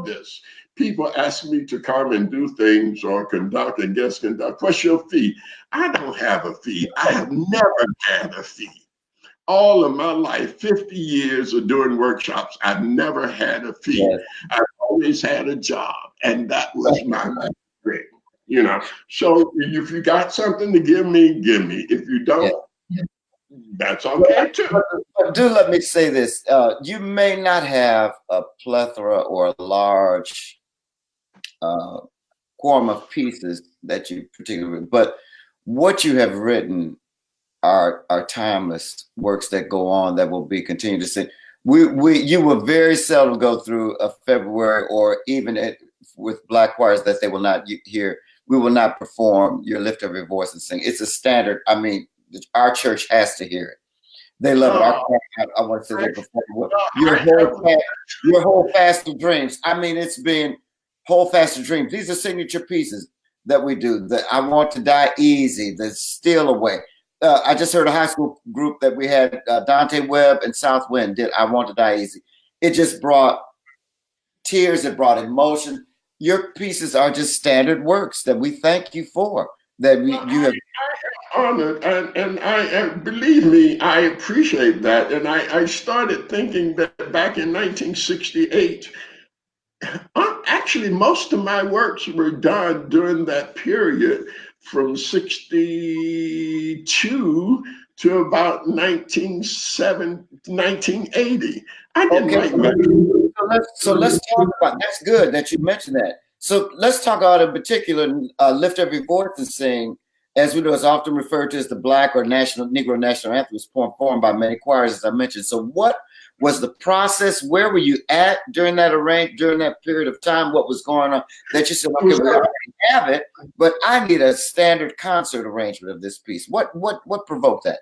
this, people ask me to come and do things or conduct and guest conduct. What's your fee? I don't have a fee. I have never had a fee. All of my life, 50 years of doing workshops, I've never had a fee. Yes. I've always had a job, and that was my great. So if you got something to give me, give me. If you don't, that's okay too. But do let me say this. You may not have a plethora or a large quorum of pieces that you particularly, but what you have written are timeless works that go on that will be continued to sing. You will very seldom go through a February or even with black choirs that they will not hear. We will not perform "Your Lift of Your Voice" and sing. It's a standard. I mean, our church has to hear it. They love it. I want to say they perform your whole Fast of Dreams. I mean, it's been whole Fast of Dreams. These are signature pieces that we do. The "I Want to Die Easy," the "Steal Away." I just heard a high school group that we had, Dante Webb and Southwind did "I Want to Die Easy." It just brought tears. It brought emotion. Your pieces are just standard works that we thank you for. That you have honored, and I believe me, I appreciate that. And I started thinking that back in 1968. Actually, most of my works were done during that period from 62 to about 1970 1980. I didn't Okay. write much. So let's talk about, that's good that you mentioned that. So let's talk about in particular, Lift Every Voice and Sing, as we know, is often referred to as the Black or Negro national anthem, was performed by many choirs, as I mentioned. So what was the process? Where were you at during that period of time? What was going on that you said, okay, we already have it, but I need a standard concert arrangement of this piece? What provoked that?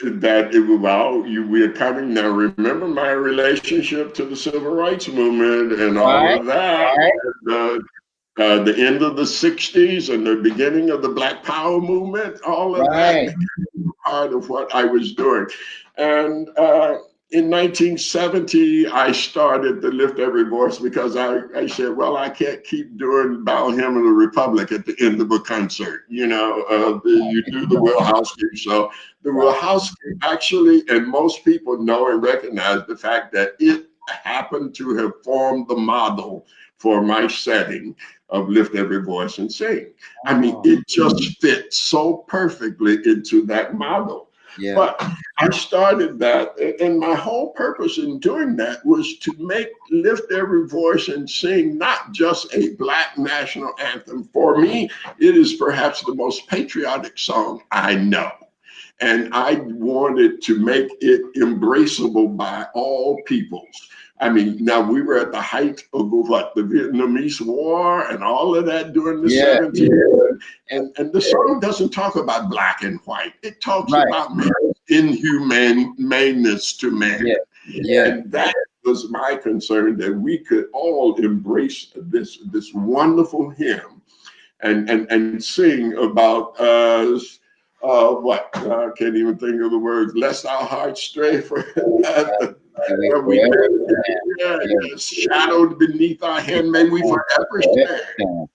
That it was, well, we're coming now. Remember my relationship to the civil rights movement and all of that. Right. The end of the 60s and the beginning of the Black Power movement, all of that became part of what I was doing. And in 1970, I started to Lift Every Voice because I said, well, I can't keep doing Bow Hymn of the Republic at the end of a concert. You know, you do the Will Housekeep. So the Will Housekeep actually, and most people know and recognize the fact that it happened to have formed the model for my setting of Lift Every Voice and Sing. I mean, it just fits so perfectly into that model. Yeah. But I started that, and my whole purpose in doing that was to make Lift Every Voice and Sing not just a Black national anthem. For me, it is perhaps the most patriotic song I know. And I wanted to make it embraceable by all peoples. I mean, now we were at the height of the Vietnamese War and all of that during the 70s. And the song doesn't talk about black and white. It talks about inhumaneness to man. And that was my concern, that we could all embrace this wonderful hymn and sing about I can't even think of the words. Lest our hearts stray for shadowed beneath our hand, may we forever stand.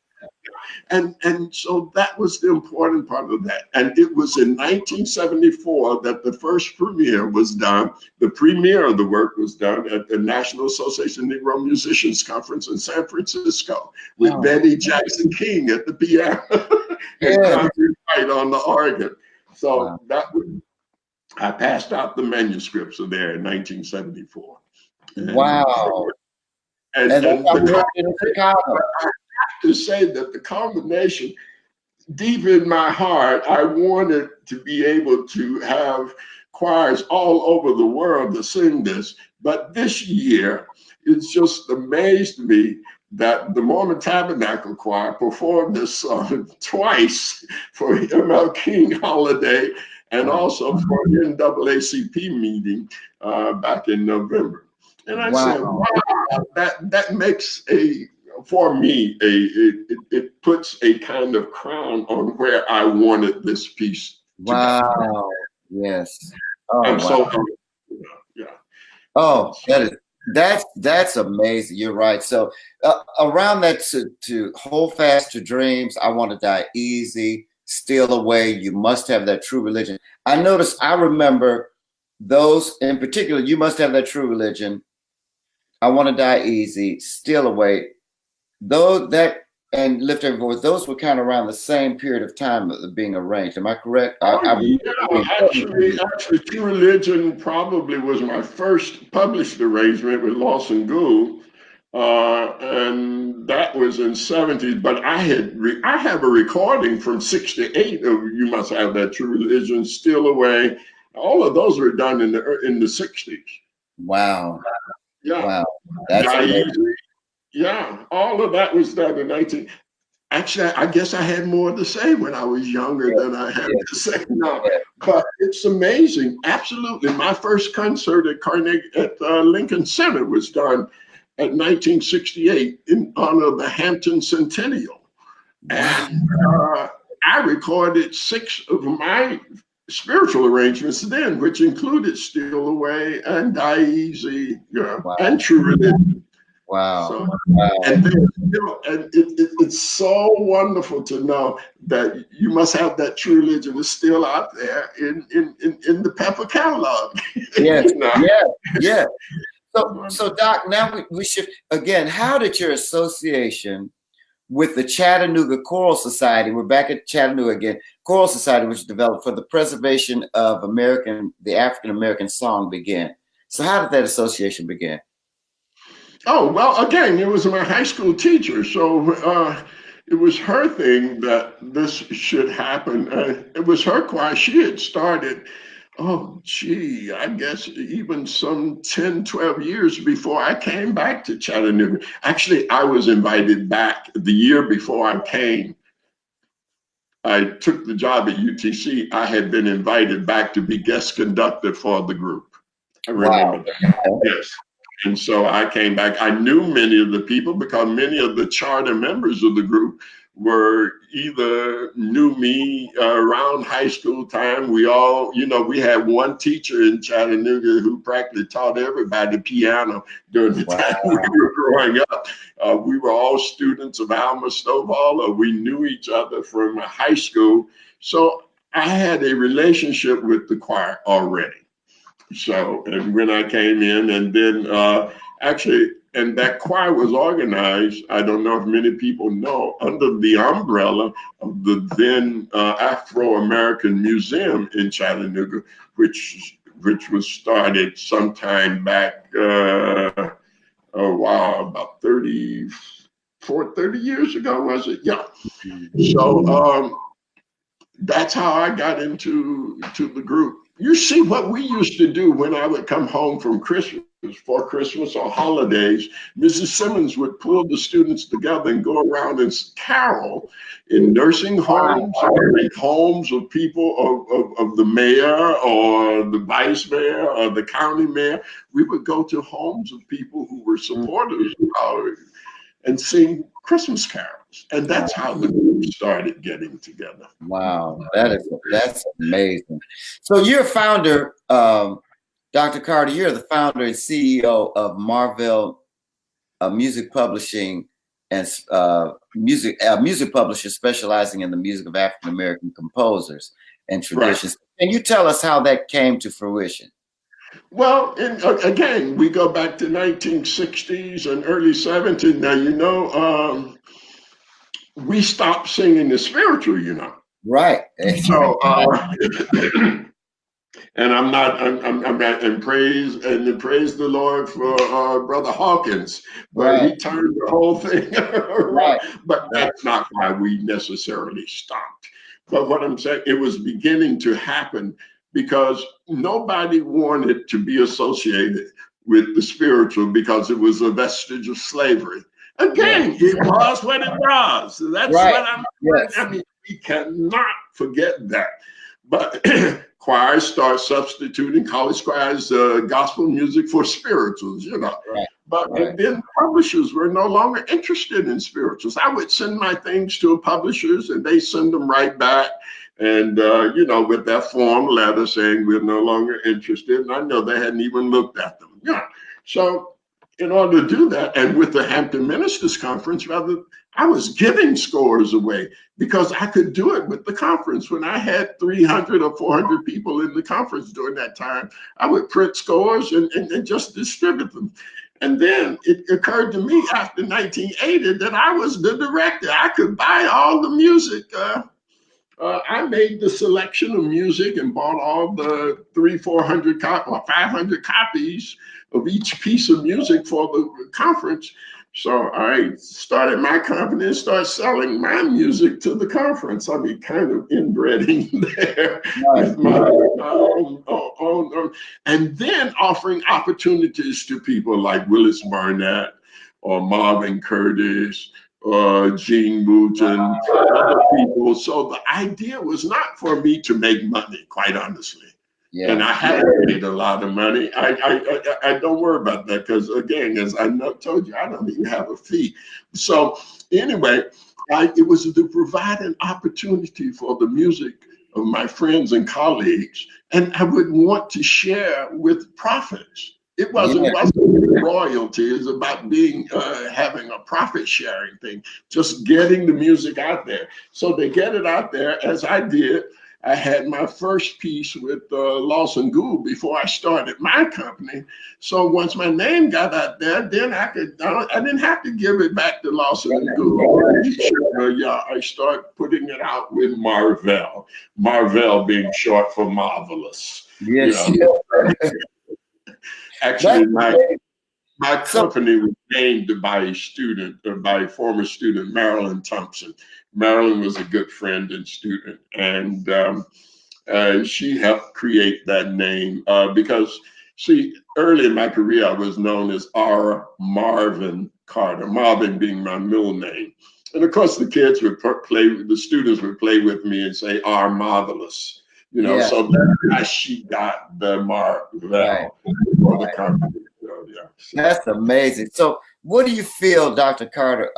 And so that was the important part of that. And it was in 1974 that the first premiere was done. The premiere of the work was done at the National Association of Negro Musicians Conference in San Francisco with Betty Jackson King at the piano and Congress White on the organ. So that was, I passed out the manuscripts of there in 1974. Wow. And I have to say that the combination, deep in my heart, I wanted to be able to have choirs all over the world to sing this. But this year, it's just amazed me that the Mormon Tabernacle Choir performed this song twice for ML King holiday and also for the NAACP meeting back in November. And I said, wow, that makes for me, it puts a kind of crown on where I wanted this piece to go. Yes. And so, that's amazing. You're right. So around that, to Hold Fast to Dreams, I Want to Die Easy, Steal Away, You Must Have That True Religion. I remember those in particular. You Must Have That True Religion, I Want to Die Easy, Steal Away. And Lift Every Voice, those were kind of around the same period of time of being arranged. Am I correct? Actually, True Religion probably was my first published arrangement with Lawson Gould, and that was in '70s. But I have a recording from '68 of You Must Have That True Religion, Steal Away. All of those were done in the '60s. Wow. Yeah. Wow. That's amazing. Yeah, all of that was done in 19. Actually, I guess I had more to say when I was younger than I have to say now. But it's amazing. Absolutely. My first concert at Lincoln Center was done at 1968 in honor of the Hampton Centennial. And I recorded 6 of my spiritual arrangements then, which included Steal Away and Die Easy, and True Religion. Wow. So, and it's so wonderful to know that You Must Have That True Religion is still out there in the Pepper catalog. Yes, yeah. So Doc, now we shift again. How did your association with the Chattanooga Choral Society, we're back at Chattanooga again, Choral Society, which developed for the preservation of the African American song, begin? So how did that association begin? Oh, well, again, it was my high school teacher. So it was her thing that this should happen. It was her choir. She had started, oh, gee, I guess even some 10, 12 years before I came back to Chattanooga. Actually, I was invited back the year before I came. I took the job at UTC. I had been invited back to be guest conductor for the group. I remember Wow. that. Yes. And so I came back. I knew many of the people because many of the charter members of the group were either knew me around high school time. We all, we had one teacher in Chattanooga who practically taught everybody piano during the time we were growing up. We were all students of Alma Stovall. We knew each other from high school. So I had a relationship with the choir already. So, and when I came in, and then and that choir was organized, I don't know if many people know, under the umbrella of the then Afro-American Museum in Chattanooga, which was started sometime back, about 30 years ago, was it? Yeah. So that's how I got into the group. You see, what we used to do when I would come home from Christmas, for Christmas or holidays, Mrs. Simmons would pull the students together and go around and carol in nursing homes, homes of people, of the mayor or the vice mayor or the county mayor. We would go to homes of people who were supporters of ours and sing Christmas carols. And that's how the group started getting together. Wow, that's amazing. So you're founder, Dr. Carter, you're the founder and CEO of Marvell Music Publishing and music publisher specializing in the music of African American composers and traditions. Right. Can you tell us how that came to fruition? Well, again, we go back to 1960s and early 70s. Now, we stopped singing the spiritual, Right. So, and and praise the Lord for Brother Hawkins, but he turned the whole thing around. Right. But that's not why we necessarily stopped. But what I'm saying, it was beginning to happen because nobody wanted to be associated with the spiritual because it was a vestige of slavery. Again, it was what it was. That's what I'm. Yes. I mean, we cannot forget that. But choirs start substituting, college choirs, gospel music for spirituals, Right. But then publishers were no longer interested in spirituals. I would send my things to publishers and they send them right back. And, with that form letter saying we're no longer interested. And I know they hadn't even looked at them. Yeah. So in order to do that, and with the Hampton Ministers Conference, I was giving scores away because I could do it with the conference. When I had 300 or 400 people in the conference during that time, I would print scores and just distribute them. And then it occurred to me after 1980 that I was the director. I could buy all the music. I made the selection of music and bought all the 400 or 500 copies of each piece of music for the conference. So I started my company and started selling my music to the conference. I mean, kind of inbreeding there with my own, and then offering opportunities to people like Willis Barnett or Marvin Curtis, Gene Wooten, other people. So the idea was not for me to make money, quite honestly. Yeah. And I haven't made a lot of money. I don't worry about that because, again, as I told you, I don't even have a fee. So anyway, it was to provide an opportunity for the music of my friends and colleagues, and I would want to share with prophets. It wasn't royalty. It was about having a profit sharing thing, just getting the music out there. So they get it out there, as I did. I had my first piece with Lawson Gould before I started my company. So once my name got out there, then I didn't have to give it back to Lawson and Gould. I started putting it out with Marvell. Marvell being short for marvelous. Yes. Actually, my So, company was named by a student, or by a former student, Marilyn Thompson. Marilyn was a good friend and student, and she helped create that name because, see, early in my career, I was known as R. Marvin Carter, Marvin being my middle name. And of course, the kids would the students would play with me and say, R. Marvelous. yeah, So that's how she got the Marvel right. for the company. So, yeah. That's amazing. So, what do you feel, Dr. Carter,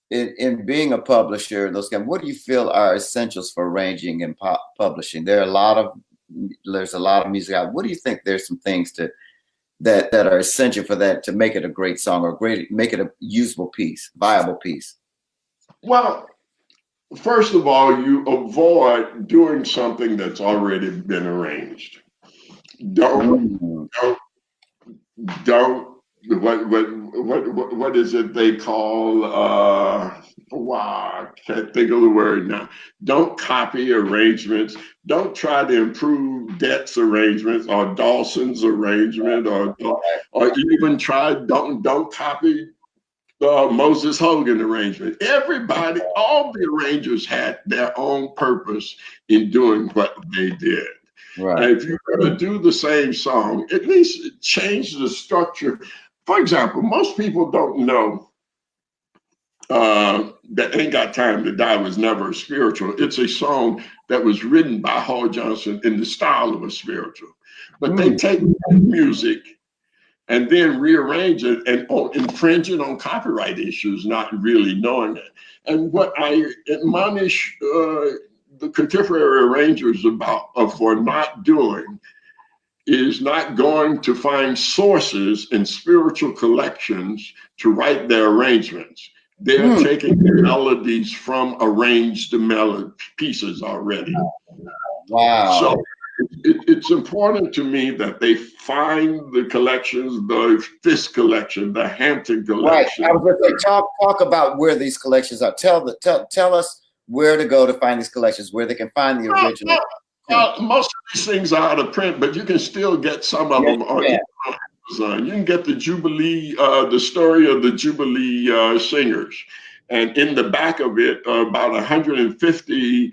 in being a publisher, what do you feel are essentials for arranging and publishing? There's a lot of music out. What do you think? There's some things that are essential for that to make it a great song or make it a usable piece, viable piece. Well, first of all, you avoid doing something that's already been arranged. Don't don't don't what is it they call wow, I can't think of the word now. Don't copy arrangements. Don't try to improve Det's arrangements or Dawson's arrangement or even don't copy Moses Hogan arrangement. Everybody, all the arrangers had their own purpose in doing what they did. Right. And if you're going to do the same song, at least change the structure. For example, most people don't know that Ain't Got Time to Die was never a spiritual. It's a song that was written by Hall Johnson in the style of a spiritual. But they take music and then rearrange it and infringing on copyright issues, not really knowing it. And what I admonish the contemporary arrangers for not doing is not going to find sources in spiritual collections to write their arrangements. They're taking the melodies from arranged pieces already. Wow. So it's important to me that they find the collections, the Fisk collection, the Hampton collection. Right. I was going to say, talk about where these collections are. Tell us where to go to find these collections, where they can find the original. Most of these things are out of print, but you can still get some of them on Amazon. You can get the Jubilee, the story of the Jubilee singers. And in the back of it, about 150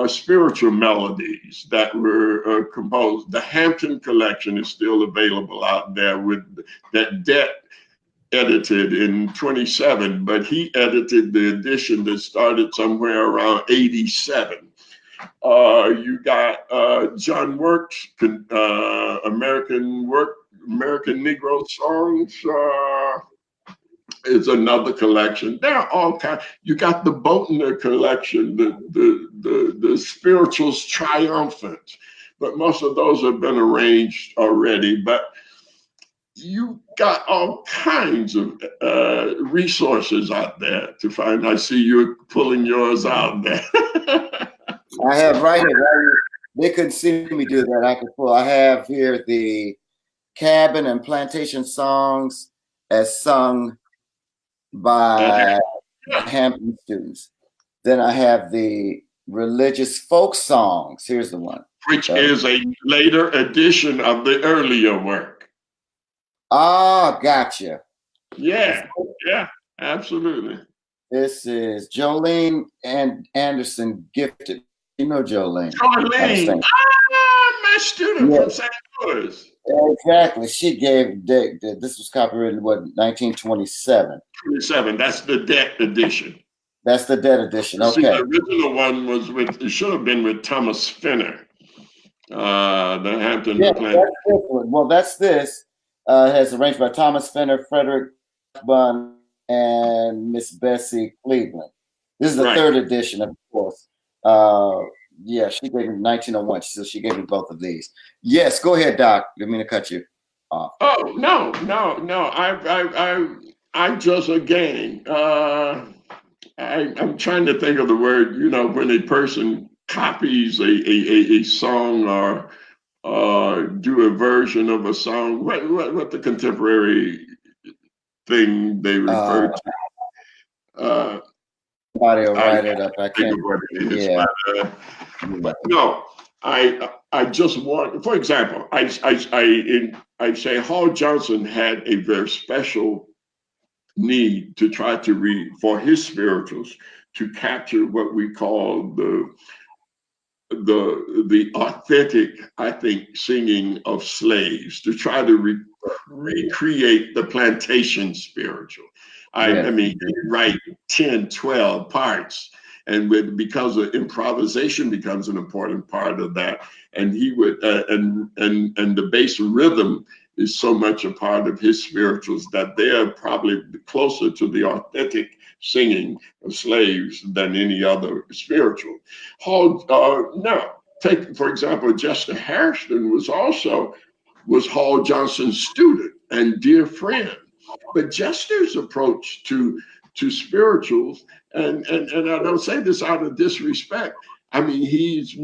spiritual melodies that were composed. The Hampton collection is still available out there with that Det edited in 27, but he edited the edition that started somewhere around 87. You got John Works, American Negro songs. Is another collection. There are all kinds. You got the Boatner collection, the spirituals triumphant, but most of those have been arranged already. But you got all kinds of resources out there to find. I see you pulling yours out there. I have right here. They couldn't see me do that. I could pull. I have here the cabin and plantation songs as sung by Hampton students. Then I have the religious folk songs. Here's the one. Which is a later edition of the earlier work. Ah, gotcha. Yeah, absolutely. This is Jolene and Anderson Gifted. You know Jolene. Jolene, my student from St. Louis. Exactly. She gave, this was copyrighted, what, 1927? 27, that's the Det edition. That's the Det edition, okay. See, the original one was it should have been with Thomas Finner, the Hampton. Yeah, that's this one. Well, that's this. Has arranged by Thomas Finner, Frederick Bunn, and Miss Bessie Cleveland. This is the third edition, of course. Yeah, she gave me 1901, so she gave me both of these. Yes, go ahead, Doc. Didn't mean to cut you off. Oh, no. I just, again, I'm trying to think of the word, when a person copies a song or do a version of a song, what the contemporary thing they refer to. Somebody will write it up. I can't. What it is. But no, I just want, for example, I say Hall Johnson had a very special need to try to read for his spirituals to capture what we call the authentic, I think, singing of slaves, to try to recreate the plantation spiritual. I mean, write 10, 12 parts. And because of improvisation becomes an important part of that, and he would and the bass rhythm is so much a part of his spirituals that they're probably closer to the authentic singing of slaves than any other spiritual. Now, take for example, Chester Harrison was Hall Johnson's student and dear friend, but Jester's approach to spirituals, and I don't say this out of disrespect. I mean, he's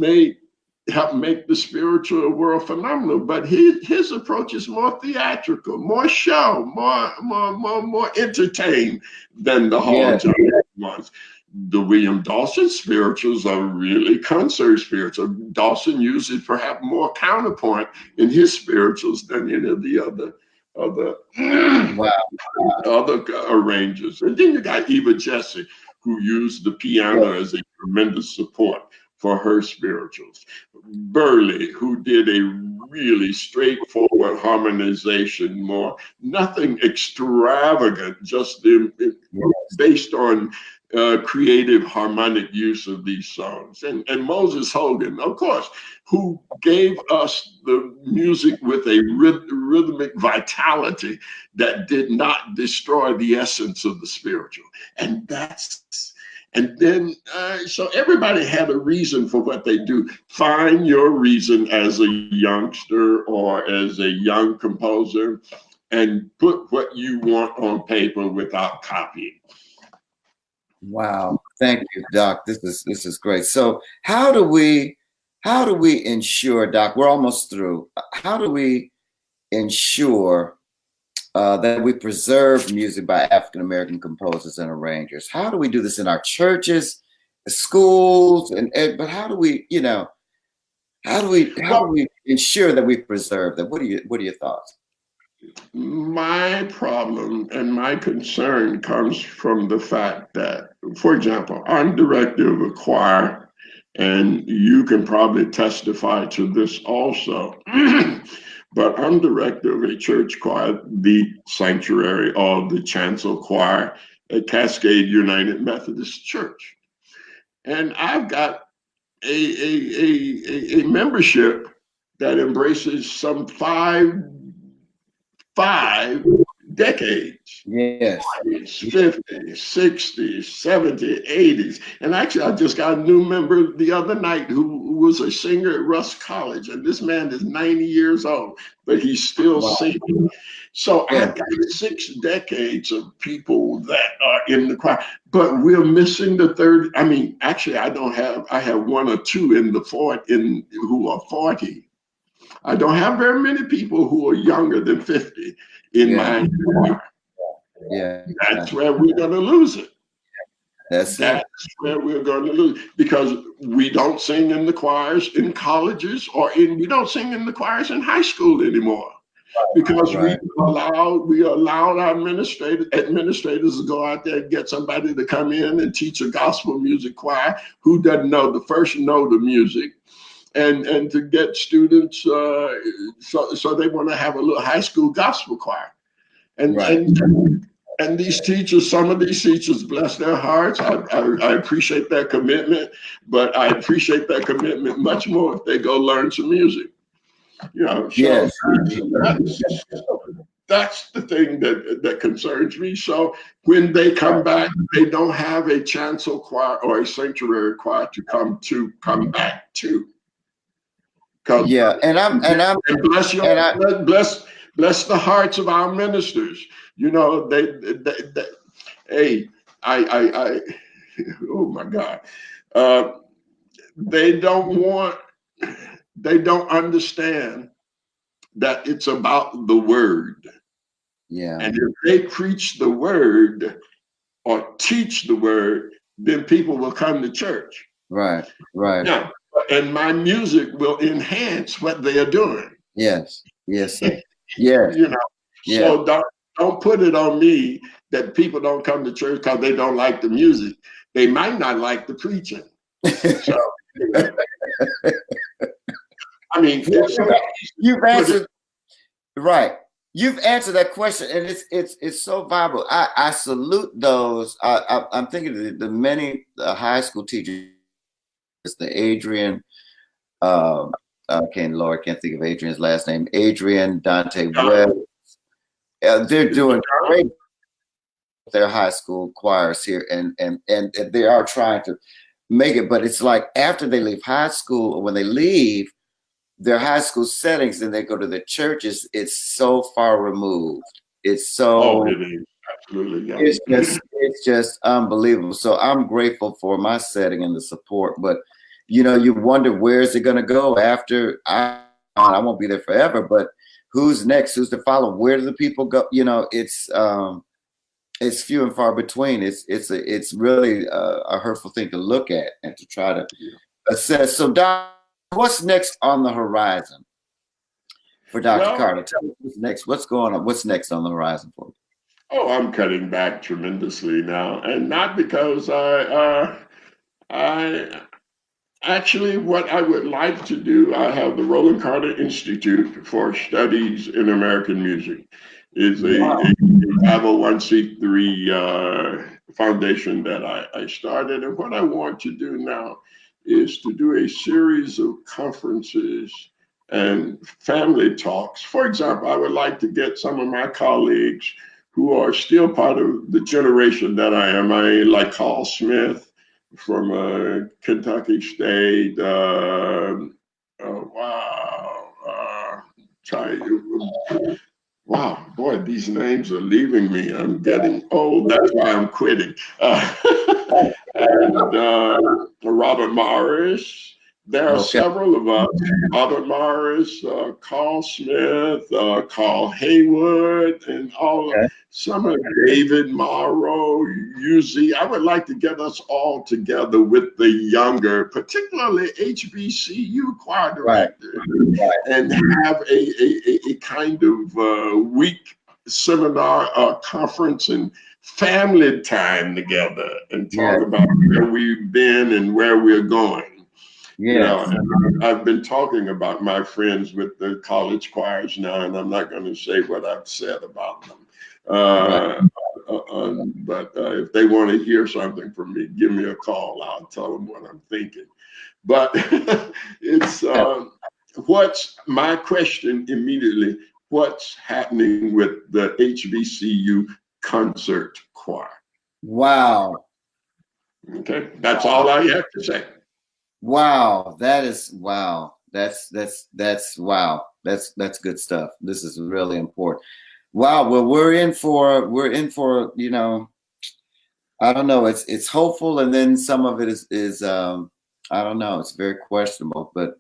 helped make the spiritual world phenomenal, but his approach is more theatrical, more show, more entertained than the Hall Johnson ones. The William Dawson spirituals are really concert spiritual. Dawson uses perhaps more counterpoint in his spirituals than any of the other arrangers. And then you got Eva Jesse, who used the piano as a tremendous support for her spirituals. Burley, who did a really straightforward harmonization, nothing extravagant, just based on creative harmonic use of these songs. And Moses Hogan, of course, who gave us the music with a rhythmic vitality that did not destroy the essence of the spiritual. And then, so everybody had a reason for what they do. Find your reason as a youngster or as a young composer, and put what you want on paper without copying. Wow, thank you, Doc. This is great. So, how do we ensure, Doc? We're almost through. How do we ensure that we preserve music by African American composers and arrangers? How do we do this in our churches, schools, but how do we, how do we ensure that we preserve them? What are your thoughts? My problem and my concern comes from the fact that, for example, I'm director of a choir, and you can probably testify to this also. But I'm director of a church choir, the Sanctuary or the Chancel Choir at Cascade United Methodist Church. And I've got a membership that embraces some five decades. Yes. 50s, 60s, 70s, 80s. And actually, I just got a new member the other night who was a singer at Russ College. And this man is 90 years old, but he's still singing. So I've got 6 decades of people that are in the choir, but we're missing the third. I mean, actually, I have 1 or 2 in the fort who are 40. I don't have very many people who are younger than 50 in my choir. Yeah, that's where we're going to lose it. That's where we're going to lose, because we don't sing in the choirs in colleges, we don't sing in the choirs in high school anymore, because we allowed our administrators to go out there and get somebody to come in and teach a gospel music choir who doesn't know the first note of music. And to get students, so they want to have a little high school gospel choir, and these teachers, some of these teachers, bless their hearts. I appreciate their commitment, but I appreciate their commitment much more if they go learn some music. Yes. That's the thing that concerns me. So when they come back, they don't have a chancel choir or a sanctuary choir to come back to. Yeah, and bless the hearts of our ministers. Hey, oh my God, they don't understand that it's about the word. Yeah, and if they preach the word or teach the word, then people will come to church. Right. Now, and my music will enhance what they are doing. Yes. Yes, sir. Yes. You know, Yeah. so don't put it on me that people don't come to church because they don't like the music. They might not like the preaching. So, you know, I mean, it's so easy You've to put it. answered right. You've answered that question, and it's so viable. I salute those. I'm thinking of the many high school teachers, the Adrian. Can't think of Adrian's last name. Adrian Dante Webb. They're doing great with their high school choirs here, and they are trying to make it. But it's like after they leave high school, or when they leave their high school settings and they go to the churches, it's so far removed. It's so It is absolutely. Yeah. it's just unbelievable. So I'm grateful for my setting and the support. But you wonder where is it going to go after I won't be there forever. But who's next? Who's to follow? Where do the people go? It's few and far between. It's really a hurtful thing to look at and to try to assess. So, Doc, what's next on the horizon for Dr. Carter? Tell us what's next. What's going on? What's next on the horizon for you? Oh, I'm cutting back tremendously now, and not because I actually what I would like to do. I have the Roland Carter Institute for Studies in American Music. Is a 501c3 foundation that I started, and what I want to do now is to do a series of conferences and family talks. For example, I would like to get some of my colleagues who are still part of the generation that I am. Like Carl Smith from Kentucky State. Wow, boy, these names are leaving me. I'm getting old. That's why I'm quitting. And Robert Morris. There are several of us. Robert Morris, Carl Smith, Carl Haywood, and some of David Morrow, Uzi. I would like to get us all together with the younger, particularly HBCU choir directors, and have a kind of week seminar conference and family time together and talk about where we've been and where we're going. And I've been talking about my friends with the college choirs now, and I'm not going to say what I've said about them. But if they want to hear something from me, give me a call. I'll tell them what I'm thinking. But it's what's my question immediately? What's happening with the HBCU concert choir? Wow. Okay, that's all I have to say. Wow, wow. That's wow. That's good stuff. This is really important. Wow. Well, we're in for I don't know. It's hopeful, and then some of it is I don't know. It's very questionable, but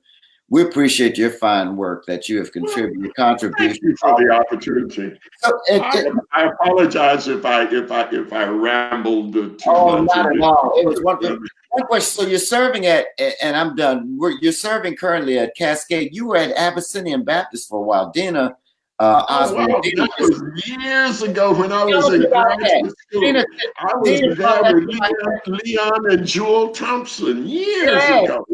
we appreciate your fine work that you have contributed. Your contribution. Thank you for the opportunity. I apologize if I rambled too much. Not at all. It was one question. So you're serving and I'm done. You're serving currently at Cascade. You were at Abyssinian Baptist for a while. Dina Osborne. That was years ago when I was in graduate school. I was there with Leon and Jewel Thompson years ago.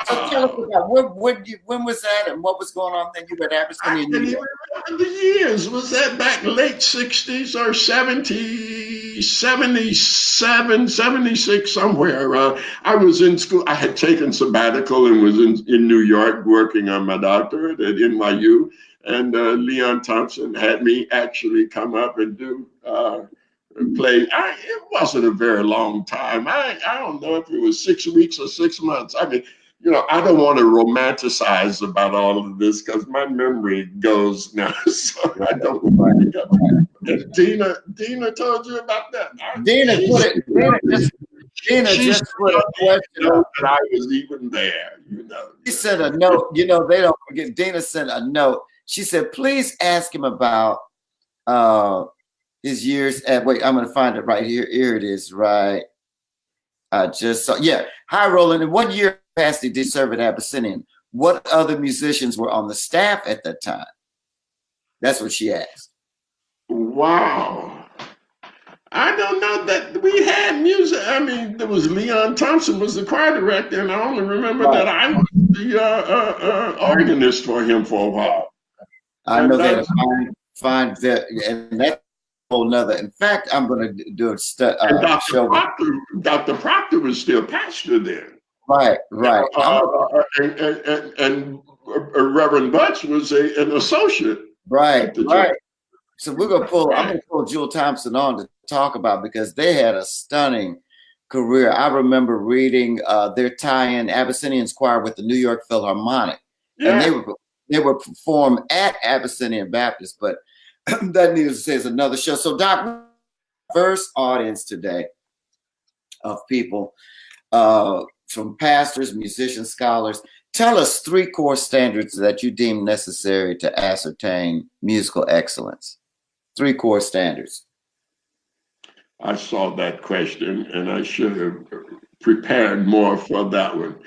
So tell us about when was that and what was going on then? You were at Abyssinian. I can't even remember the years. Was that back late 60s or 70, 77, 76, somewhere around? I was in school. I had taken sabbatical and was in New York working on my doctorate at NYU. And Leon Thompson had me actually come up and do play. It wasn't a very long time. I don't know if it was 6 weeks or 6 months. I mean, I don't want to romanticize about all of this because my memory goes now. So I don't want to go. Dina told you about that. Dina just put a question that I was even there. She sent a note. They don't forget. Dina sent a note. She said, "Please ask him about his years at." Wait, I'm going to find it right here. Here it is. Right. I just saw. Yeah. Hi, Roland. In what year capacity did you serve at Abyssinian? What other musicians were on the staff at that time? That's what she asked. Wow. I don't know that we had music. I mean, there was Leon Thompson was the choir director, and I only remember Right. that I was the organist for him for a while. I know that find that, and that's a whole nother. In fact, I'm going to do a show. Dr. Proctor was still pastor there. Right. And Reverend Butch was an associate. Right. So I'm going to pull Jewel Thompson on to talk about, because they had a stunning career. I remember reading their tie-in Abyssinians choir with the New York Philharmonic, and they were performed at Abyssinian Baptist, but that needless to say is another show. So Doc, first audience today of people from pastors, musicians, scholars. Tell us 3 core standards that you deem necessary to ascertain musical excellence. 3 core standards. I saw that question, and I should have prepared more for that one.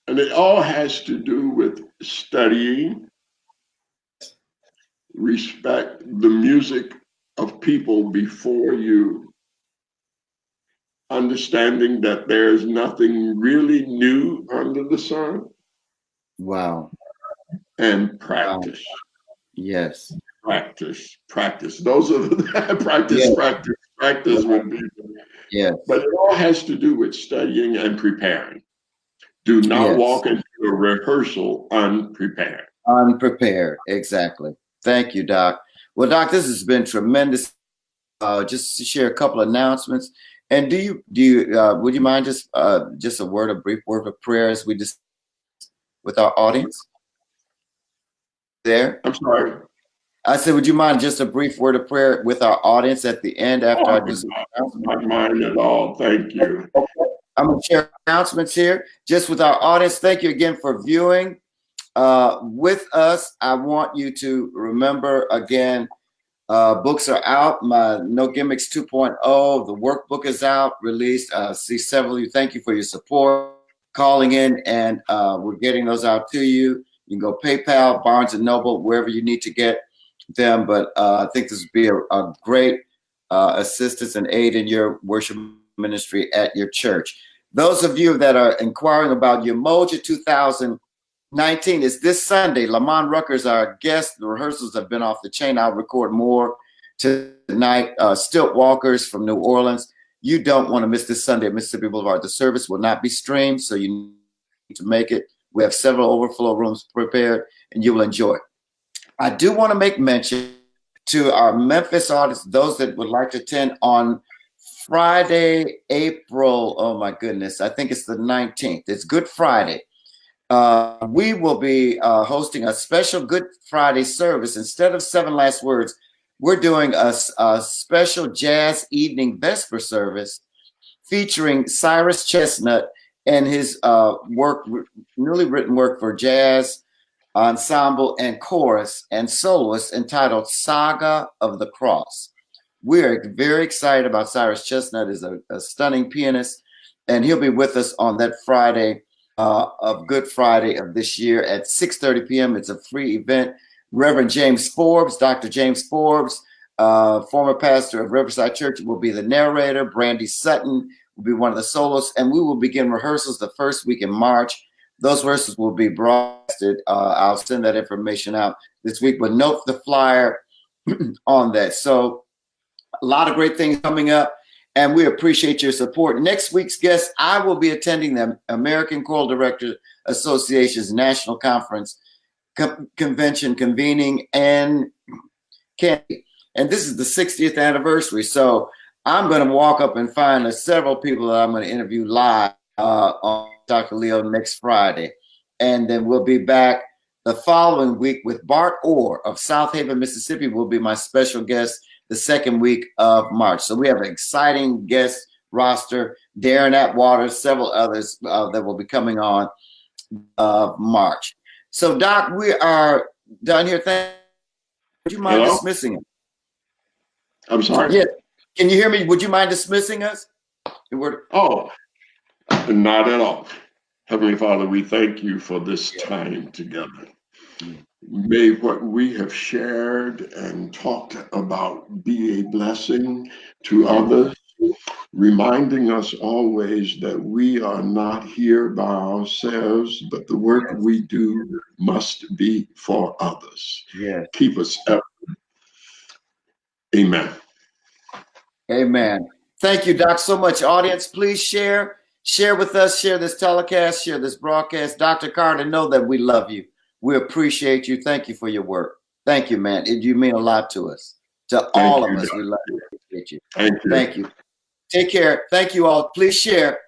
And it all has to do with studying, respect the music of people before you, understanding that there's nothing really new under the sun. Wow. And practice. Wow. Yes. Practice. Those are the practice would be. Yes. But it all has to do with studying and preparing. Do not walk into a rehearsal unprepared. Unprepared, exactly. Thank you, Doc. Well, Doc, this has been tremendous. Just to share a couple of announcements. And would you mind just a brief word of prayer as we just with our audience? There. I'm sorry. I said, would you mind just a brief word of prayer with our audience at the end after I just not mind at all. Thank you. Okay. I'm going to share announcements here just with our audience. Thank you again for viewing with us. I want you to remember again, books are out. My No Gimmicks 2.0, the workbook is out, released. See several of you. Thank you for your support, calling in, and we're getting those out to you. You can go PayPal, Barnes & Noble, wherever you need to get them. But I think this would be a great assistance and aid in your worship ministry at your church. Those of you that are inquiring about Umoja 2019 is this Sunday. Lamont Rucker's our guest. The rehearsals have been off the chain. I'll record more tonight. Stilt Walkers from New Orleans. You don't want to miss this Sunday at Mississippi Boulevard. The service will not be streamed, so you need to make it. We have several overflow rooms prepared, and you will enjoy it. I do want to make mention to our Memphis audience, those that would like to attend on Friday, April, oh my goodness, I think it's the 19th. It's Good Friday. We will be hosting a special Good Friday service. Instead of 7 last words, we're doing a special jazz evening vesper service featuring Cyrus Chestnut and his newly written work for jazz ensemble and chorus and soloist entitled Saga of the Cross. We are very excited about Cyrus Chestnut. Is a stunning pianist, and he'll be with us on that Friday of Good Friday of this year at 6:30 p.m. It's a free event. Reverend James Forbes, Dr. James Forbes, former pastor of Riverside Church, will be the narrator. Brandy Sutton will be one of the soloists, and we will begin rehearsals the first week in March. Those rehearsals will be broadcasted. I'll send that information out this week, but note the flyer on that. So a lot of great things coming up, and we appreciate your support. Next week's guest, I will be attending the American Choral Directors Association's National Conference Convention convening in Candy. And this is the 60th anniversary. So I'm going to walk up and find several people that I'm going to interview live on Dr. Leo next Friday. And then we'll be back the following week with Bart Orr of South Haven, Mississippi will be my special guest the second week of March. So we have an exciting guest roster, Darren Atwater, several others that will be coming on March. So Doc, we are done here. Would you mind dismissing us? I'm sorry? Yeah. Can you hear me? Would you mind dismissing us? Not at all. Heavenly Father, we thank you for this time together. May what we have shared and talked about be a blessing to others, reminding us always that we are not here by ourselves, but the work we do must be for others. Yes. Keep us up. Amen. Amen. Thank you, Doc, so much. Audience, please share with us, share this telecast, share this broadcast. Dr. Carter, know that we love you. We appreciate you. Thank you for your work. Thank you, man. You mean a lot to us. To all of us, we love you. Appreciate you. Thank you. Thank you. Take care. Thank you all. Please share.